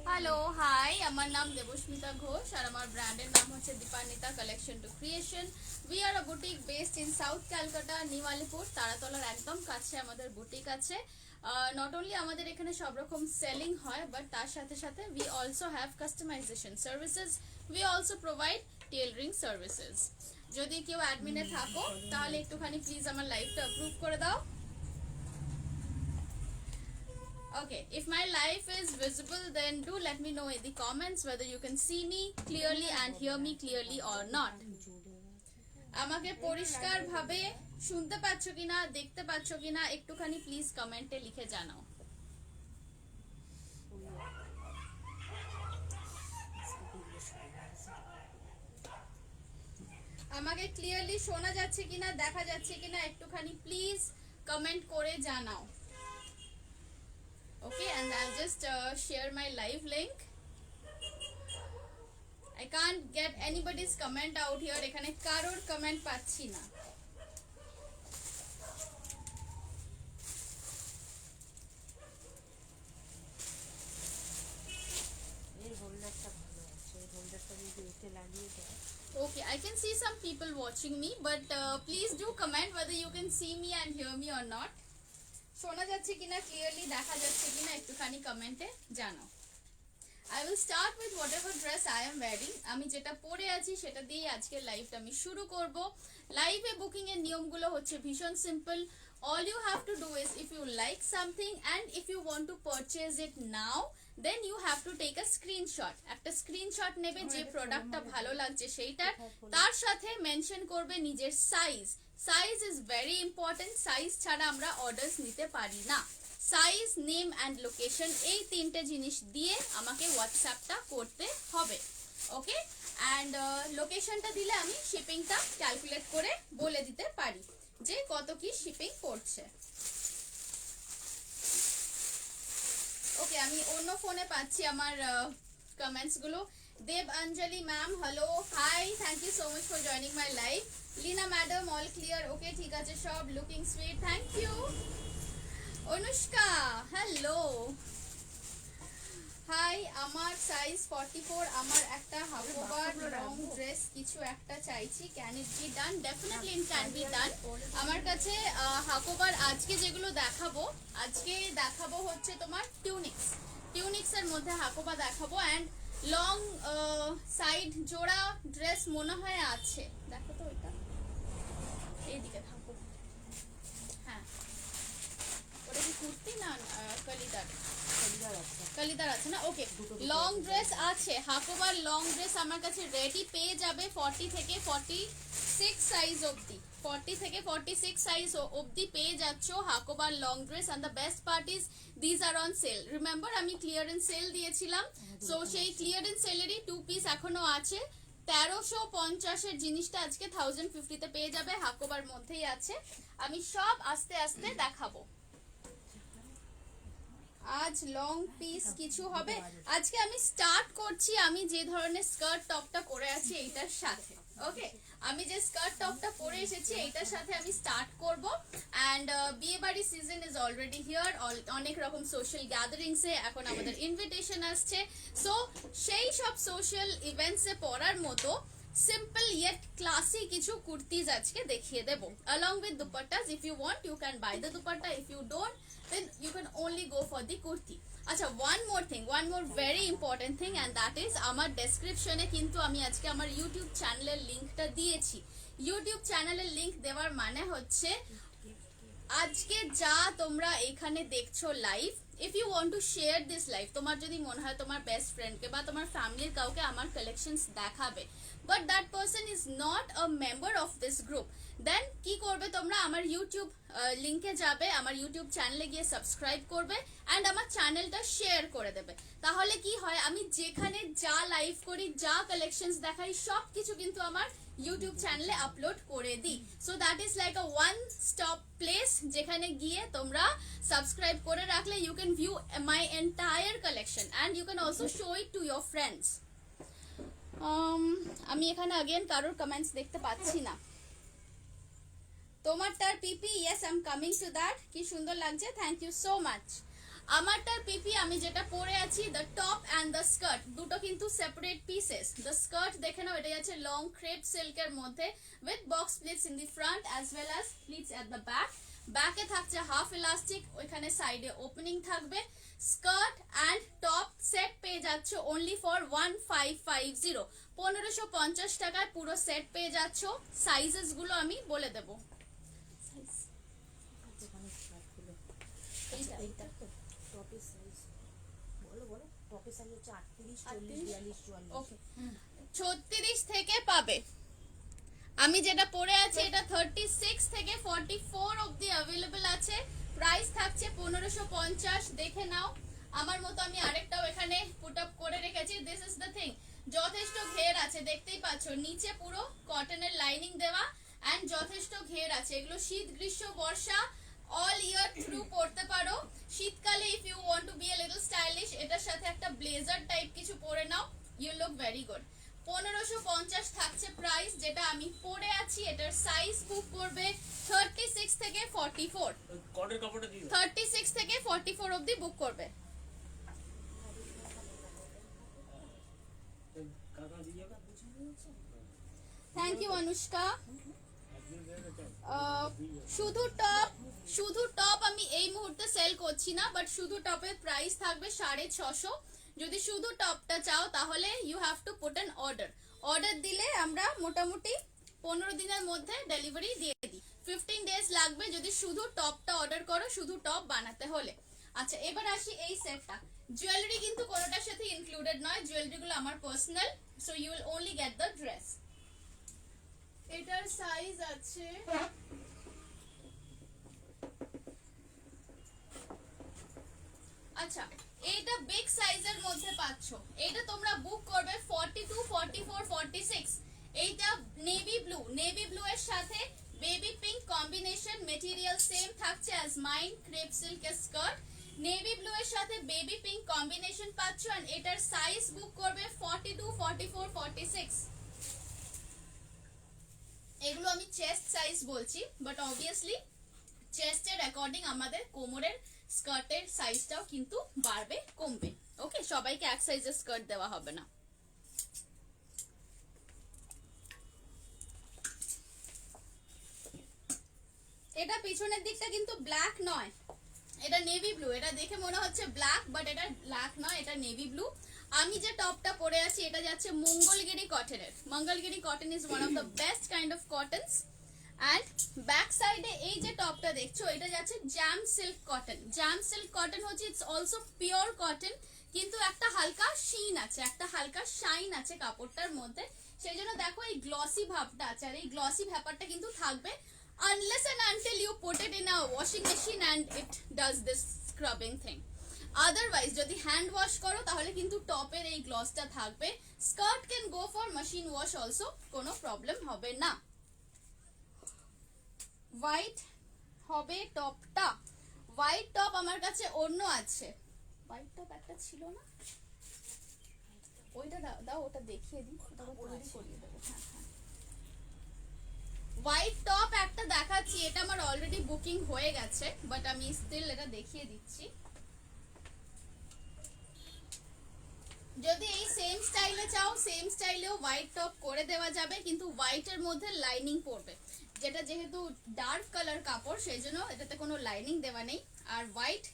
Hello hi, আমার নাম দেবস্মিতা ঘোষ আর আমার ব্র্যান্ডের নাম হচ্ছে Dipanwita collection to creation. We are a boutique based in south Calcutta, New Alipore, তারাতলার একদম কাছে আমাদের বুটিক আছে। নট অনলি আমাদের এখানে সব রকম সেলিং হয়, বাট তার সাথে সাথে we also have customisation services. We also provide tailoring services. যদি কেউ অ্যাডমিনে থাকো তাহলে একটুখানি প্লিজ আমার লাইভটা অ্যাপ্রুভ করে দাও। Okay, if my life is visible, then do let me know in the comments whether you can see me clearly and hear me clearly or not. আমাকে পরিষ্কার ভাবে শুনতে পাচ্ছ কিনা, দেখতে পাচ্ছ কিনা একটুখানি প্লিজ কমেন্টে লিখে জানাও। আমাকে ক্লিয়ারলি শোনা যাচ্ছে কিনা, দেখা যাচ্ছে কিনা একটুখানি প্লিজ কমেন্ট করে জানাও। Okay, and I'll just share my live link. I can't get anybody's comment out here. এখানে কারোর কমেন্ট পাচ্ছি না। Okay, I can see some people watching me, but please do comment whether you can see me and hear me or not. শোনা যাচ্ছে কিনা, clearly দেখা যাচ্ছে কিনা একটুখানি কমেন্টে জানাও। I will start with whatever dress I am wearing. আমি যেটা পরে আছি সেটা দিয়ে আজকের লাইভটা আমি শুরু করব। লাইভে বুকিং এর নিয়মগুলো হচ্ছে ভীষণ simple. All you have to do is if you like something and if you want to purchase it now, then you have to take a screenshot. একটা স্ক্রিনশট নেবে যে প্রোডাক্টটা ভালো লাগছে সেইটার, তার সাথে মেনশন করবে নিজের size. Size is very important. Size ছাড়া আমরা অর্ডারস নিতে পারি না। সাইজ, নেম অ্যান্ড লোকেশন, এই তিনটে জিনিস দিয়ে আমাকে হোয়াটসঅ্যাপটা করতে হবে। ওকে, অ্যান্ড লোকেশনটা দিলে আমি শিপিংটা ক্যালকুলেট করে বলে দিতে পারি যে কত কি শিপিং পড়ছে। ওকে, আমি অন্য ফোনে পাচ্ছি আমার কমেন্টস গুলো। Deb Anjali ma'am, hello, hi, thank you so much for joining my live. Leena madam, all clear, okay ঠিক আছে সব, looking sweet, thank you. Anushka, hello, hi, আমার সাইজ 44, আমার একটা হাফওভার লং ড্রেস কিছু একটা চাইছি, can it be done? Definitely it can be done. আমার কাছে হাফওভার আজকে যেগুলো দেখাবো, আজকে দেখাবো হচ্ছে তোমার টিউনিক্স এর মধ্যে হাফওভার দেখাবো, অ্যান্ড লং সাইড জোড়া ড্রেস মনে হয় আছে, দেখো তো ওইটা এইদিকে থাকো। হ্যাঁ, ওটা কি কুর্তি না কালিদার আছে না? ওকে, লং ড্রেস আছে, হাফ ওভার লং ড্রেস আমার কাছে রেডি পেয়ে যাবে 40 থেকে 46 সাইজ অবধি। 40 থেকে 46 সাইজ অবধি পেয়ে যাচ্ছ half over long dress. And the best part is these are on sell. Remember আমি ক্লিয়ারেন্স সেল দিয়েছিলাম, সো সেই ক্লিয়ারেন্স সেলেরই 2 পিস এখনো আছে। 1350 এর জিনিসটা আজকে 1050 তে পেয়ে যাবে, হাফ ওভার মধ্যেই আছে। আমি সব আস্তে আস্তে দেখাবো। আজ লং পিস কিছু হবে। আজকে আমি স্টার্ট করছি আমি যে ধরনের স্কার্ট টপটা পরে আছি এইটার সাথে। ওকে, আমি যে স্কার্ট টপটা পরে এসেছি এইটার সাথে আমি স্টার্ট করব। অ্যান্ড বিয়ে বাড়ি সিজন ইজ অলরেডি হিয়ার। অনেক রকম সোশ্যাল গ্যাদারিংসে এখন আমাদের ইনভিটেশন আসছে। সো সেই সব সোশ্যাল ইভেন্টসে পরার মতো সিম্পল ইয়েট ক্লাসি কিছু কুর্তিজ আজকে দেখিয়ে দেব, along with dupattas. If you want you can buy the dupatta, if you don't then you can only go for the kurti. আচ্ছা, one more very important thing, and that is আমার ডেসক্রিপশনে কিন্তু আমি আজকে আমার ইউটিউব চ্যানেলের লিংকটা দিয়েছি। ইউটিউব চ্যানেলের লিংক দেওয়ার মানে হচ্ছে আজকে যা তোমরা এখানে দেখছো live, if you want to share this live, তোমার যদি মনে হয় তোমার বেস্ট ফ্রেন্ডকে বা তোমার ফ্যামিলির কাউকে আমার কালেকশনস দেখাবে, but that person is not a member of this group, then কি করবে তোমরা আমার ইউটিউব লিংকে যাবে, আমার ইউটিউব চ্যানেলে গিয়ে সাবস্ক্রাইব করবে অ্যান্ড আমার চ্যানেলটা শেয়ার করে দেবে। তাহলে কি হয়, আমি যেখানে যা লাইভ করি, যা কালেকশনস দেখাই, সব কিছু কিন্তু আমার ইউটিউব চ্যানেলে আপলোড করে দিই। So that is like a one stop place, যেখানে গিয়ে তোমরা সাবস্ক্রাইব করে রাখলে you can view my entire collection and you can also show it to your friends. আমি এখানে अगेन কারোর কমেন্টস দেখতে পাচ্ছি না। তোমার তার পিপি, yes I am coming to that. কি সুন্দর লাগছে, থ্যাংক ইউ সো মাচ। আমারটার পিপি আমি যেটা পরে আছি, the top and the skirt দুটো কিন্তু সেপারেট পিসেস। দ্য স্কার্ট দেখে নাও, এটা যাচ্ছে লং ক্রেপ সিল্কের মধ্যে with box pleats in the front as well as pleats at the back. ব্যাকে থাকছে হাফ ইলাস্টিক, ওইখানে সাইডে ওপেনিং থাকবে। স্কার্ট অ্যান্ড টপ সেট পেয়ে যাচ্ছ অনলি ফর 1550, 1550 টাকায় পুরো সেট পেয়ে যাচ্ছ। সাইজেস গুলো আমি বলে দেবো। টপের সাইজ বলো বলো। টপের সাইজ হচ্ছে 38, 40, 42, 44। ওকে, 36 থেকে পাবে। আমি যেটা পরে আছি এটা 36 থেকে 44 অবধি অ্যাভেলেবল আছে। প্রাইস থাকছে 1550। দেখে নাও, আমার মতো আমি আরেকটাও এখানে পুট আপ করে রেখেছি। দিস ইজ দ্য থিং, যথেষ্ট ঘের আছে, দেখতেই পাচ্ছ নিচে পুরো কটনের লাইনিং দেওয়া এন্ড যথেষ্ট ঘের আছে। এগুলো শীত গ্রীষ্ম বর্ষা অল ইয়ার থ্রু পরতে পারো। শীতকালে if you want to be a little stylish, এটার সাথে একটা ব্লেজার টাইপ কিছু পরে নাও, ইউ লুক ভেরি গুড। 1550 থাকছে প্রাইস। যেটা আমি পরে আছি এটার সাইজ বুক করবে 36 থেকে 44, কটের কাপড়টা দিও 36 থেকে 44 অবধি বুক করবে। কাকা দিয়ে যাবে থ্যাংক ইউ অনুষ্কা। শুধু টপ আমি এই মুহূর্তে সেল করছি না, বাট শুধু টপের প্রাইস থাকবে 650। যদি শুধু টপটা চাও তাহলে you have to put an order দিলে আমরা মোটামুটি 15 দিনের মধ্যে ডেলিভারি দিয়ে দিই। 15 ডেজ লাগবে যদি শুধু টপটা অর্ডার করো, শুধু টপ বানাতে হলে। আচ্ছা, এবার আসি এই সেটটা। জুয়েলারি কিন্তু কোনোটার সাথে ইনক্লুডেড নয়, জুয়েলারি গুলো আমার personal, so you will only get the dress. এটার সাইজ আছে আচ্ছা, এটা বিগ সাইজের মধ্যে পাচ্ছ। এটা তোমরা বুক করবে 42, 44, 46। এইটা নেভি ব্লু এর সাথে baby pink combination, material same থাকছে অ্যাজ মাইন, ক্রেপ সিল্কের স্কার্ট। নেভি ব্লু এর সাথে বেবি পিঙ্ক কম্বিনেশন পাচ্ছ আর এটার সাইজ বুক করবে 42, 44, 46। এগুলো আমি চেস্ট সাইজ বলছি, বাট অবভিয়াসলি চেস্টের অ্যাকর্ডিং আমাদের কোমরের স্কার্টের সাইজটাও কিন্তু বাড়বে কমবে। ওকে, সবাইকে এক সাইজের স্কার্ট দেওয়া হবে না। এটা পিছনের দিকটা কিন্তু ব্ল্যাক নয়, এটা নেভি ব্লু। এটা দেখে মনে হচ্ছে ব্ল্যাক, বাট এটা ব্ল্যাক নয়, এটা নেভি ব্লু। আমি যে টপটা পরে আছি এটা যাচ্ছে মঙ্গলগিরি কটনের। Mangalgiri cotton is one of the best kind of cottons. And back সাইডে এই যে টপটা দেখছো এটা যাচ্ছে jam silk cotton. Jam silk cotton হচ্ছে ইটস অলসো পিওর কটন, কিন্তু একটা হালকা শিন আছে, একটা হালকা শাইন আছে কাপড়টার মধ্যে। সেই জন্য দেখো এই গ্লসি ভাবটা আছে, আর এই গ্লসি ব্যাপারটা কিন্তু থাকবে unless and until you put it in a washing machine and it does this scrubbing thing. Otherwise যদি হ্যান্ড ওয়াশ করো তাহলে কিন্তু টপের এই গ্লসটা থাকবে। Skirt can go for machine wash also, কোনো প্রবলেম হবে না। হোয়াইট হবে টপটা। হোয়াইট টপ আমার কাছে অন্য আছে। হোয়াইট টপ একটা ছিল না, ওইটা দাও, ওটা দেখিয়ে দিই, ওটা তৈরি করিয়ে দেবো। হ্যাঁ হ্যাঁ, হোয়াইট টপ একটা দেখাচ্ছি, এটা আমার অলরেডি বুকিং হয়ে গেছে, বাট আমি স্টিল এটা দেখিয়ে দিচ্ছি। যদি এই সেম স্টাইলে চাও, সেম স্টাইলেও হোয়াইট টপ করে দেওয়া যাবে, কিন্তু হোয়াইটের মধ্যে লাইনিং পড়বে। যেটা যেহেতু ডার্ক কালার কাপড় সেই জন্য এটাতে কোনো লাইনিং দেওয়া নেই। আর হোয়াইট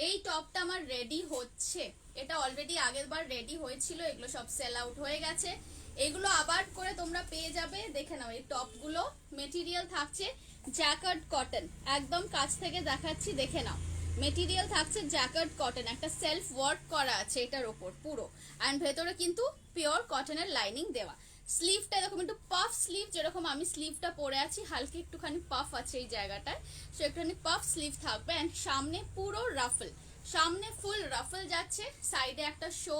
এই টপটা আমার রেডি হচ্ছে, এটা অলরেডি আগের বার রেডি হয়েছিল, এগুলো সব সেল আউট হয়ে গেছে। এগুলো আবার করে তোমরা পেয়ে যাবে। দেখে নাও এই টপগুলো মেটেরিয়াল থাকছে জ্যাকার্ড কটন, একদম কাছ থেকে দেখাচ্ছি, দেখে নাও মেটেরিয়াল থাকছে জ্যাকার্ড কটন, একটা সেলফ ওয়ার্ক করা আছে এটার ওপর পুরো, অ্যান্ড ভেতরে কিন্তু পিওর কটনের লাইনিং দেওয়া। স্লিভটা এরকম একটু পাফ স্লিভ, যেরকম আমি স্লিভটা পরে আছি হালকা একটুখানি পাফ আছে এই জায়গাটায়, সো একটুখানি পাফ স্লিভ থাকবে। অ্যান্ড সামনে পুরো রাফল, সামনে ফুল রাফল যাচ্ছে, সাইডে একটা শো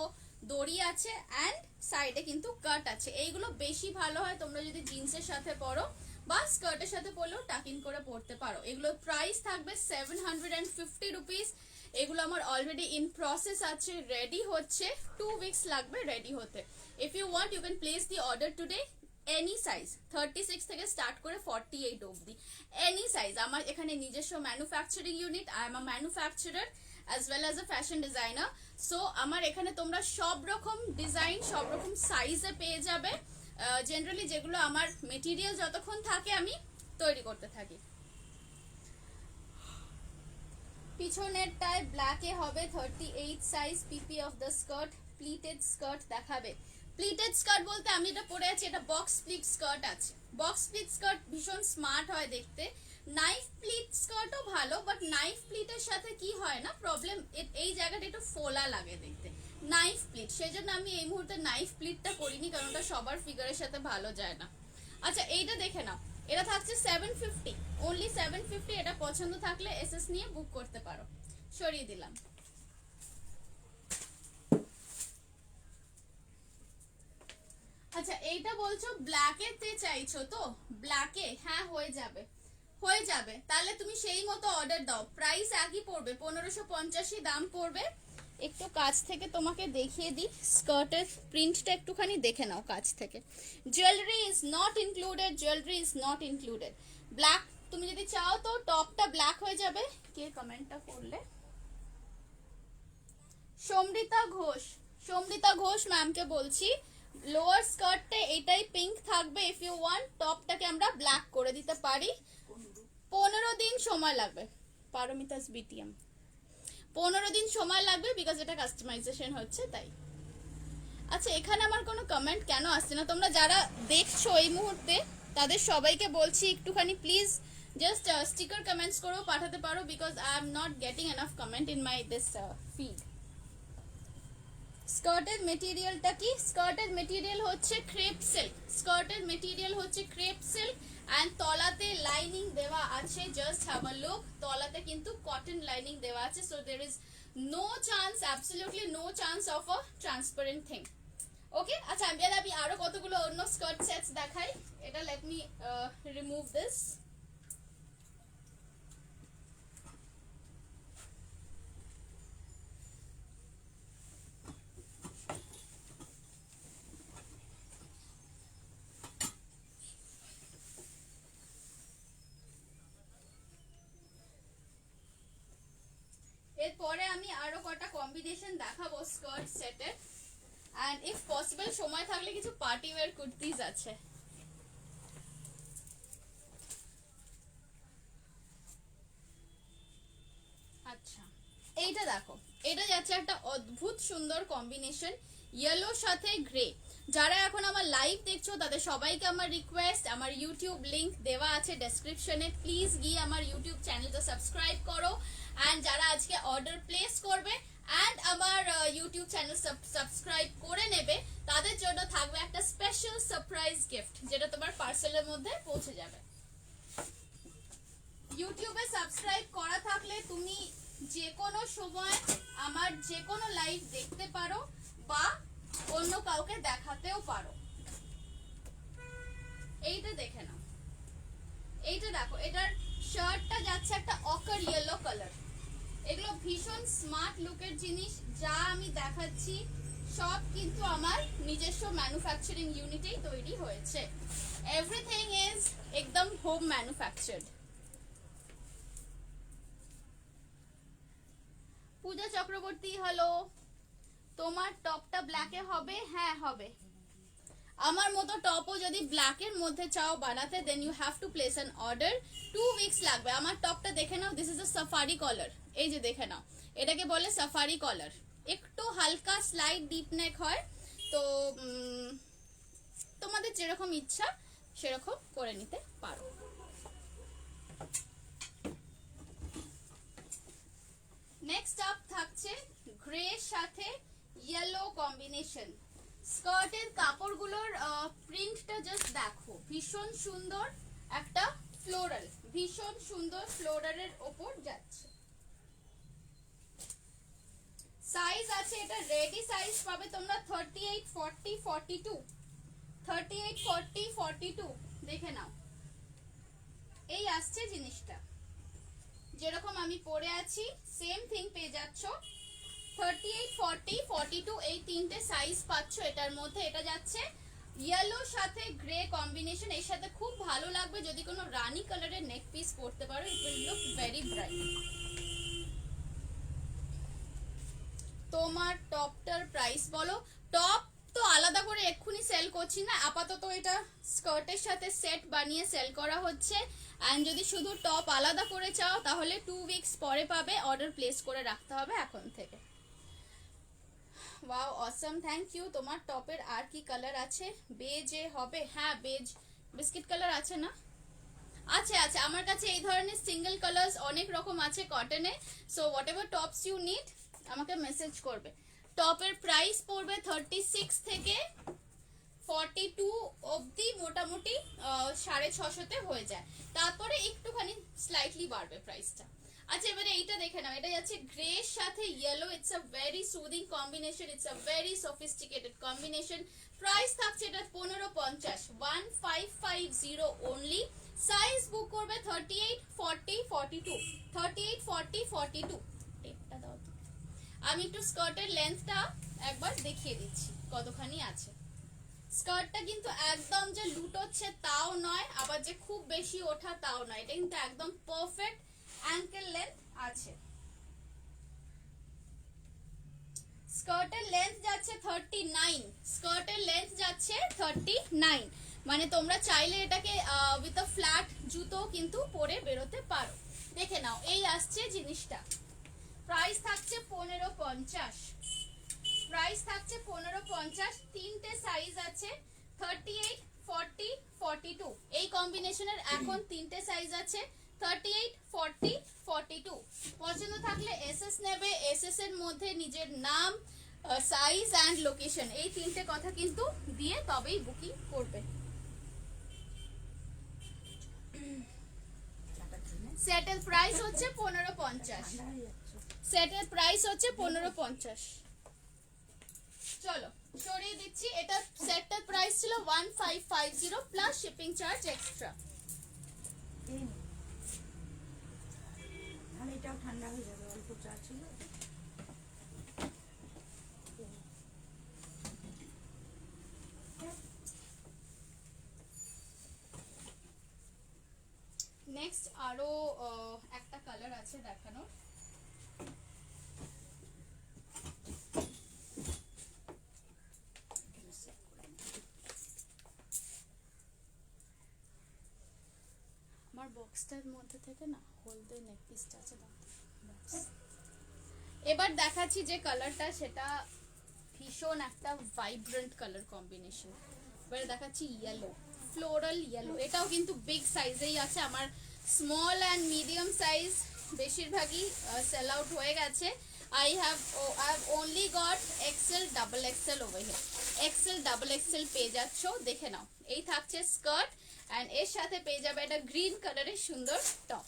দড়ি আছে, অ্যান্ড সাইডে কিন্তু কাট আছে। এইগুলো বেশি ভালো হয় তোমরা যদি জিন্সের সাথে পরো বা স্কার্টের সাথে পরলেও টাকিং করে পরতে পারো। এগুলোর প্রাইস থাকবে 750 রুপিস। এগুলো আমার অলরেডি ইন প্রসেস আছে, রেডি হচ্ছে, 2 উইকস লাগবে রেডি হতে। If you want you can place the order today, any size 36 থেকে স্টার্ট করে 48 অবধি, এনি সাইজ। আমার এখানে নিজস্ব manufacturing unit, I am a manufacturer, as well as a fashion designer. So আমার এখানে তোমরা সব রকম ডিজাইন সব রকম সাইজে পেয়ে যাবে, জেনারেলি যেগুলো আমার মেটেরিয়াল যতক্ষণ থাকে আমি তৈরি করতে থাকি। পিছনেরটায় ব্ল্যাকে হবে 38 size, PP of the skirt, pleated skirt দেখাবে। প্লিটেড স্কার্ট বলতে আমি এটা পরে আছি, এটা বক্স প্লিট স্কার্ট আছে। বক্স প্লিট স্কার্ট ভীষণ স্মার্ট হয় দেখতে। নাইফ প্লিট স্কার্টও ভালো, বাট নাইফ প্লিটের সাথে কি হয় না প্রবলেম, এই জায়গাটা একটু ফোলা লাগে দেখতে নাইফ প্লিট, সেই জন্য আমি এই মুহূর্তে নাইফ প্লিটটা করিনি, কারণ ওটা সবার ফিগারের সাথে ভালো যায় না। আচ্ছা এইটা দেখে নাও, এটা থাকছে 750, অনলি 750। এটা পছন্দ থাকলে এসএস নিয়ে বুক করতে পারো। সরিয়ে দিলাম। আচ্ছা এইটা বলছো ব্ল্যাকেতে চাইছো তো, ব্ল্যাকে হ্যাঁ হয়ে যাবে, হয়ে যাবে। তাহলে তুমি সেই মতো অর্ডার দাও, প্রাইস একই পড়বে, 1550 দাম পড়বে। একটু কাছ থেকে তোমাকে দেখিয়ে দিই, স্কার্টের প্রিন্টটা একটুখানি দেখে নাও কাছ থেকে। Jewellery is not included, jewellery is not included. Black তুমি যদি চাও তো টপটা ব্ল্যাক হয়ে যাবে। কে কমেন্টটা করলে? সমৃতা ঘোষ, সমৃতা ঘোষ ম্যামকে বলছি, লোয়ার স্কার্টটা এটাই পিঙ্ক থাকবে। ইফ ইউ ওয়ান্ট টপটাকে আমরা ব্ল্যাক করে দিতে পারি। 15 দিন সময় লাগবে, পারমিতাস বিটিএম 15 দিন সময় লাগবে, বিকজ এটা কাস্টমাইজেশন হচ্ছে তাই। আচ্ছা এখানে আমার কোনো কমেন্ট কেন আসছে না? তোমরা যারা দেখছো এই মুহূর্তে তাদের সবাইকে বলছি একটুখানি প্লিজ জাস্ট স্টিকার কমেন্টস করেও পাঠাতে পারো, because I am not getting enough comment in my this feed. স্কার্টের মেটেরিয়ালটা কি? স্কার্টের মেটেরিয়াল হচ্ছে ক্রেপ সিল্ক, স্কার্টের মেটেরিয়াল হচ্ছে ক্রেপ সিল্ক এন্ড তলাতে লাইনিং দেওয়া আছে। জাস্ট হ্যাভ আ লুক, তলাতে কিন্তু কটন লাইনিং দেওয়া আছে। So there is no chance, absolutely no chance of a transparent thing. Okay আচ্ছা আমি আরো কতগুলো অন্য স্কার্ট সেটস দেখাই। এটা লেট মি রিমুভ দিস। এরপরে আমি আরো কটা কম্বিনেশন দেখাবো স্কার্ট সেটের, এন্ড ইফ পসিবল সময় থাকলে কিছু পার্টি ওয়্যার কুর্তিজ আছে। আচ্ছা এইটা দেখো, এটা যাচ্ছে একটা অদ্ভুত সুন্দর কম্বিনেশন, ইয়েলো সাথে গ্রে। যারা এখন আমার লাইভ দেখছো তাদের সবাইকে আমার রিকোয়েস্ট, আমার ইউটিউব লিংক দেওয়া আছে ডেসক্রিপশনে, প্লিজ গিয়ে আমার ইউটিউব চ্যানেলটা সাবস্ক্রাইব করো। এন্ড যারা আজকে অর্ডার প্লেস করবে এন্ড আমার ইউটিউব চ্যানেল সাবস্ক্রাইব করে নেবে, তাদের জন্য থাকবে একটা স্পেশাল সারপ্রাইজ গিফট, যেটা তোমার পার্সেলের মধ্যে পৌঁছে যাবে। ইউটিউবে সাবস্ক্রাইব করা থাকলে তুমি যে কোনো সময় আমার যে কোনো লাইভ দেখতে পারো বা অন্য কাউকে দেখাতেও পারো। এইটা দেখে নাও, এইটা দেখো, এটার শার্টটা যাচ্ছে একটা অকার ইয়েলো কালার। এগুলো ভীষণ স্মার্ট লুকের জিনিস, যা আমি দেখাচ্ছি সব কিন্তু আমার নিজস্ব ম্যানুফ্যাকচারিং ইউনিটেই তৈরি হয়েছে। এভরিথিং ইজ একদম হোম ম্যানুফ্যাকচার্ড। পূজা চক্রবর্তী হ্যালো, তোমার টপটা ব্ল্যাকে হবে? হ্যাঁ হবে। আমার মতো টপও যদি ব্ল্যাকের মধ্যে চাও বানাতে, then you have to place an order. 2 weeks লাগবে। আমার টপটা দেখে নাও, this is a safari collar, এই যে দেখে নাও, এটাকে বলে সাফারি কলার। একটু হালকা স্লাইড ডিপ নেক হয়, তো তোমাদের যেরকম ইচ্ছা সেরকম করে নিতে পারো। নেক্সট আপ থাকছে গ্রে সাথে ইয়েলো কম্বিনেশন। স্কার্টের কাপড়গুলোর প্রিন্টটা জাস্ট দেখো, ভীষণ সুন্দর একটা ফ্লোরাল, ভীষণ সুন্দর ফ্লোরালের ওপর যাচ্ছে। সাইজ আছে, এটা রেডি সাইজ পাবে তোমরা 38, 40, 42, 38, 40, 42 দেখে নাও। এই আসছে জিনিসটা, যেরকম আমি পরে আছি সেম থিং পেয়ে যাচ্ছ। 38, 40, 42 এই তিনটে সাইজ পাচ্ছ এটার মধ্যে। এটা যাচ্ছে ইয়েলো সাথে গ্রে কম্বিনেশন, এর সাথে খুব ভালো লাগবে যদি কোনো রানী কালারের নেক পিস পরতে পারো, it will look very bright. তোমার টপটার প্রাইস বলো। টপ তো আলাদা করে এক্ষুনি সেল করছি না, আপাতত এটা স্কার্টের সাথে সেট বানিয়ে সেল করা হচ্ছে। অ্যান্ড যদি শুধু টপ আলাদা করে চাও তাহলে 2 উইকস পরে পাবে, অর্ডার প্লেস করে রাখতে হবে এখন থেকে। Wow awesome, thank you. তোমার টপের আর কি কালার আছে? বেজে হবে? হ্যাঁ বেজ, বিস্কিট কালার আছে না? আছে আছে, আমার কাছে এই ধরনের সিঙ্গেল কালার্স অনেক রকম আছে কটনে। So whatever tops you need আমাকে মেসেজ করবে। টপের প্রাইস পড়বে 36 থেকে 42 অবধি, মোটামুটি 650 হয়ে যায়, তারপরে একটুখানি স্লাইটলি বাড়বে প্রাইসটা। আচ্ছা এবারে এইটা দেখে নাও, এটা যাচ্ছে গ্রে এর সাথে yellow. It's a very soothing combination, it's a very sophisticated combination. Price থাকছে এটা 1550, 1550 অনলি। সাইজ বুক করবে 38, 40, 42, 38, 40, 42। টেপটা দাও তো। আমি একটু স্কার্টের লেন্থটা একবার দেখিয়ে দিচ্ছি কতখানি আছে। স্কার্টটা কিন্তু একদম যে লুটোচ্ছে তাও নয়, আবার যে খুব বেশি ওঠা তাও নয়, এটা কিন্তু একদম পারফেক্ট অ্যাঙ্কেল লেন্থ আছে। স্কার্টের লেন্থ যাচ্ছে 39, স্কার্টের লেন্থ যাচ্ছে 39, মানে তোমরা চাইলে এটাকে উইথ আ ফ্ল্যাট জুতো কিন্তু পরে বেরোতে পারো। দেখে নাও এই আসছে জিনিসটা। প্রাইস থাকছে 1550, প্রাইস থাকছে 1550। তিনটে সাইজ আছে, 38, 40, 42। এই কম্বিনেশনের এখন তিনটে সাইজ আছে, 38, 40, 42। পছন্দ থাকলে এসএস নেবে, এসএস এর মধ্যে নিজের নাম, সাইজ অ্যান্ড লোকেশন এই তিনটে কথা কিন্তু দিয়ে তবেই বুকিং করবে। সেটের প্রাইস হচ্ছে 1550, সেটের প্রাইস হচ্ছে 1550। চলো সরিয়ে দিচ্ছি, এটা সেটটার প্রাইস ছিল 1550 প্লাস শিপিং চার্জ এক্সট্রা। তাহলে এটাও ঠান্ডা হয়ে যাবে, অল্প চা ছিল। নেক্সট আরো একটা কালার আছে দেখানোর। আমার বক্সটার মধ্যে থেকে না হলদে নেক পিসটা আছে, এবার দেখাচ্ছি যে কালারটা, সেটা ভীষণ একটা ভাইব্রেন্ট কালার কম্বিনেশন। এবারে দেখাচ্ছি ইয়েলো, ফ্লোরাল ইয়েলো। এটাও কিন্তু বিগ সাইজেই আছে, আমার স্মল অ্যান্ড মিডিয়াম সাইজ বেশিরভাগই সেল আউট হয়ে গেছে। I have only got XL, double XL over here. XL, double XL পেয়ে যাচ্ছ, দেখে নাও। এই থাকছে স্কার্ট অ্যান্ড এর সাথে পেয়ে যাবে একটা গ্রিন কালারের সুন্দর টপ।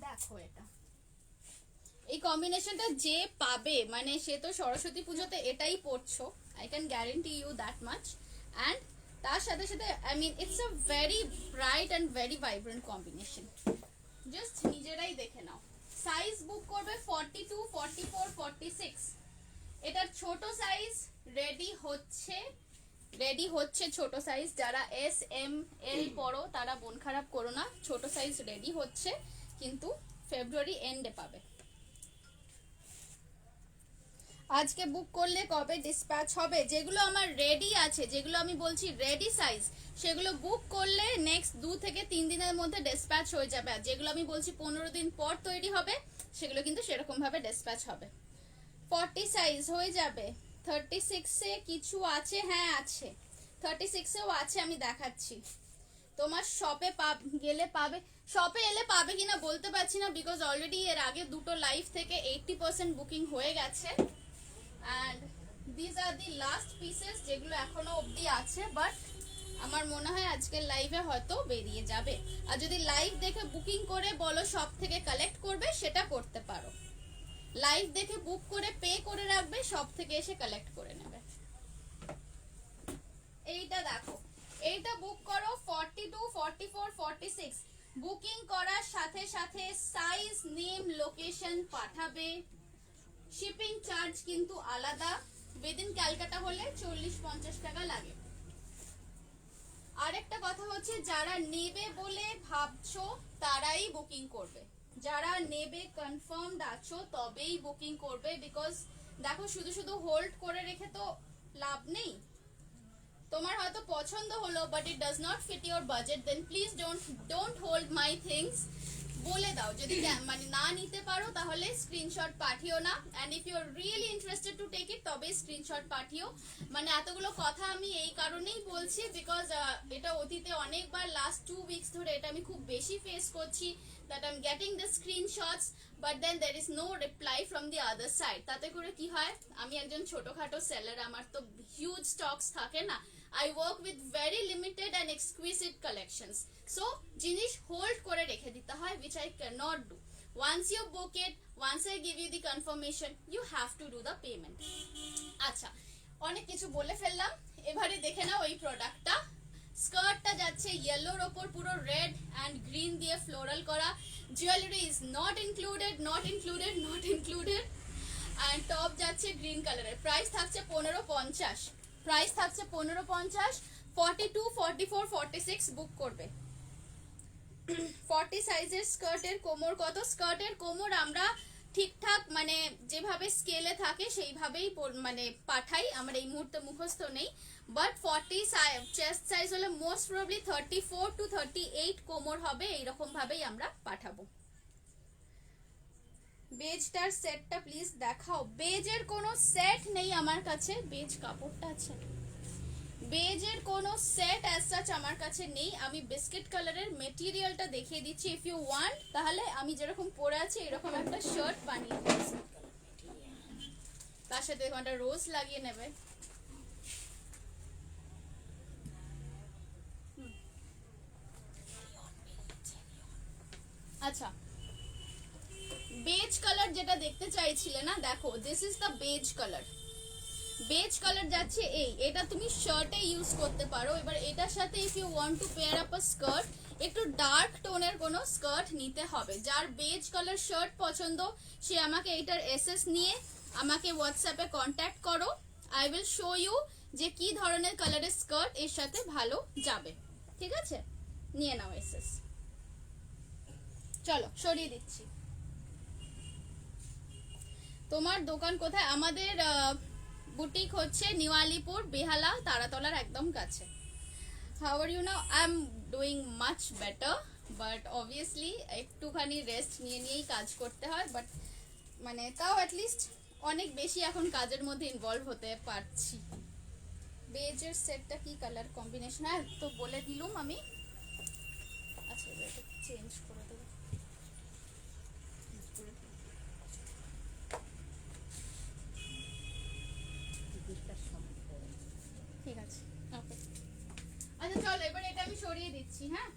দেখো এটা, এই কম্বিনেশনটা যে পাবে মানে সে তো সরস্বতী পুজোতে এটাই পড়ছো, I can guarantee you that much. And তার সাথে সাথে I mean it's a very bright and very vibrant combination. Just নিজেরাই দেখে নাও। সাইজ বুক করবে 42, 44, 46। এটার ছোট সাইজ রেডি হচ্ছে ছোট সাইজ। যারা এস এম এল পড়ো তারা মন খারাপ করো না, ছোট সাইজ রেডি হচ্ছে, কিন্তু ফেব্রুয়ারি এন্ডে পাবে। আজকে বুক করলে কবে ডিসপ্যাচ হবে? যেগুলো আমার রেডি আছে, যেগুলো আমি বলছি রেডি সাইজ, সেগুলো বুক করলে নেক্সট 2 থেকে 3 দিনের মধ্যে ডিসপ্যাচ হয়ে যাবে। আর যেগুলো আমি বলছি 15 দিন পর তৈরি হবে, সেগুলো কিন্তু সেরকম ভাবে ডিসপ্যাচ হবে। 40 সাইজ হয়ে যাবে। 36 এ কিছু আছে, হ্যাঁ আছে, 36 এও আছে, আমি দেখাচ্ছি। তোমার শপে গেলে পাবে, শপে এলে পাবে কিনা বলতে পারছি না, বিকজ অলরেডি এর আগে দুটো লাইভ থেকে 80% বুকিং হয়ে গেছে। And this are the last pieces যেগুলো এখনো অবধি আছে, বাট আমার মনে হয় আজকের লাইভে হয়তো বেরিয়ে যাবে। আর যদি লাইভ দেখে বুকিং করে বলো শপ থেকে কালেক্ট করবে, সেটা করতে পারো। লাইভ দেখে বুক করে পে করে রাখবে, শপ থেকে এসে কালেক্ট করে নেবে। এইটা দেখো, এইটা বুক করো 42, 44, 46। বুকিং করার সাথে সাথে সাইজ, নেম, লোকেশন পাঠাবে। শিপিং চার্জ কিন্তু আলাদা, উইদিন ক্যালকাটা হলে 40-50 টাকা লাগে। আরেকটা কথা হচ্ছে, যারা নেবে বলে ভাবছো তারাই বুকিং করবে, যারা নেবে কনফার্মড আছো তবেই বুকিং করবে। বিকজ দেখো, শুধু শুধু হোল্ড করে রেখে তো লাভ নেই। তোমার হয়তো পছন্দ হলো but it does not fit your budget, then please don't hold my things. বলে দাও, যদি মানে না নিতে পারো তাহলে স্ক্রিনশট পাঠিও না। And if you are really interested to take it তবে স্ক্রিনশট পাঠিও। মানে এতগুলো কথা আমি এই কারণেই বলছি বিকজ এটা অতীতে অনেকবার লাস্ট 2 উইকস ধরে এটা আমি খুব বেশি ফেস করছি, that I am getting the screenshots but then there is no reply from the other side. তাতে করে কি হয়, আমি একজন ছোটখাটো সেলার, আমার তো হিউজ স্টকস থাকে না। I work with very limited and exquisite collections. So, জিনিস হোল্ড করে রেখে দিতে হয়, which I cannot do. Once you book it, once I give you the confirmation, you have to do the payment. আচ্ছা, অনেক কিছু বলে ফেললাম, এবারে দেখে নাও এই প্রোডাক্টটা। স্কার্টটা যাচ্ছে ইয়েলোর ওপর পুরো রেড অ্যান্ড গ্রিন দিয়ে ফ্লোরাল করা। Jewellery is not included, not included, not included. And top যাচ্ছে গ্রিন কালারের। প্রাইস থাকছে 1550। প্রাইস থাকছে 1550। 42, 44, 46 বুক করবে। 40 সাইজের স্কার্টের কোমর কত? স্কার্টের কোমর আমরা ঠিকঠাক মানে যেভাবে স্কেলে থাকে সেইভাবেই মানে পাঠাই, আমার এই মুহূর্তে মুখস্থ নেই। বাট 40 চেস্ট সাইজ হলে মোস্ট প্রবাবলি 34 to 38 কোমর হবে, এইরকম ভাবেই আমরা পাঠাবো। বেজটার সেটটা প্লিজ দেখাও। বেজের কোনো সেট নেই আমার কাছে, বেজ কাপড়টা আছে, বেজের কোনো সেট অ্যাজ সাচ আমার কাছে নেই। আমি বিস্কিট কালারের মেটেরিয়ালটা দেখিয়ে দিচ্ছি, ইফ ইউ ওয়ান্ট তাহলে আমি যেরকম পরে আছি এরকম একটা শার্ট বানিয়ে দিচ্ছি, তার সাথে একটা রোজ লাগিয়ে নেবে। আচ্ছা, বেজ কালার যেটা দেখতে চাইছিলে না, দেখো this is the beige colour. Beige colour যাচ্ছে এটা তুমি শার্টে ইউজ করতে পারো। এবার এটার সাথে if you want to pair up a skirt, একটু ডার্ক টোনের কোনো স্কার্ট নিতে হবে। যার বেজ কালার শার্ট পছন্দ সে আমাকে এটার এসএস নিয়ে আমাকে হোয়াটসঅ্যাপে কন্ট্যাক্ট করো। আই উইল শো ইউ যে কি ধরনের কালারের স্কার্ট এর সাথে ভালো যাবে, ঠিক আছে? নিয়ে নাও এসএস। চলো সরিয়ে দিচ্ছি। তোমার দোকান কোথায়? আমাদের বুটিক হচ্ছে নিউ আলিপুর, বেহালা, তারাতলার একদম কাছে। How are you now? I am doing much better, but obviously একটুখানি রেস্ট নিয়ে নিয়েই কাজ করতে হয়। বাট মানে তাও অ্যাটলিস্ট অনেক বেশি এখন কাজের মধ্যে ইনভলভ হতে পারছি। বেজের সেটটা কি কালার কম্বিনেশন? হ্যাঁ তো বলে দিলুম আমি। আচ্ছা এবার চেঞ্জ করে দেবো। ঠিক আছে, ওকে। আচ্ছা চলো এবার এটা আমি সরিয়ে দিচ্ছি। হ্যাঁ,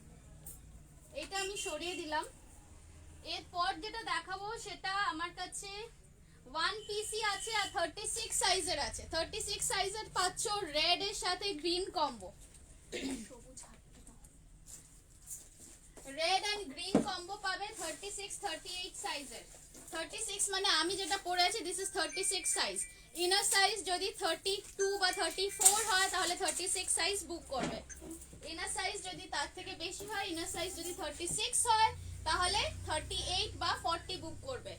এটা আমি সরিয়ে দিলাম। এরপর যেটা দেখাবো সেটা আমার কাছে 1 পিসই আছে আর 36 সাইজের আছে। 36 সাইজের পাচ্ছ রেড এর সাথে green combo. Red and green combo পাবে 36, 38 সাইজের। 36 মানে আমি যেটা পরে আছি this is 36 size. Inner size যদি 32 বা 34 হয় তাহলে 36 সাইজ বুক করবে। ইনার সাইজ যদি তার থেকে বেশি হয়, ইনার সাইজ যদি 36 হয় তাহলে 38 বা 40 বুক করবে।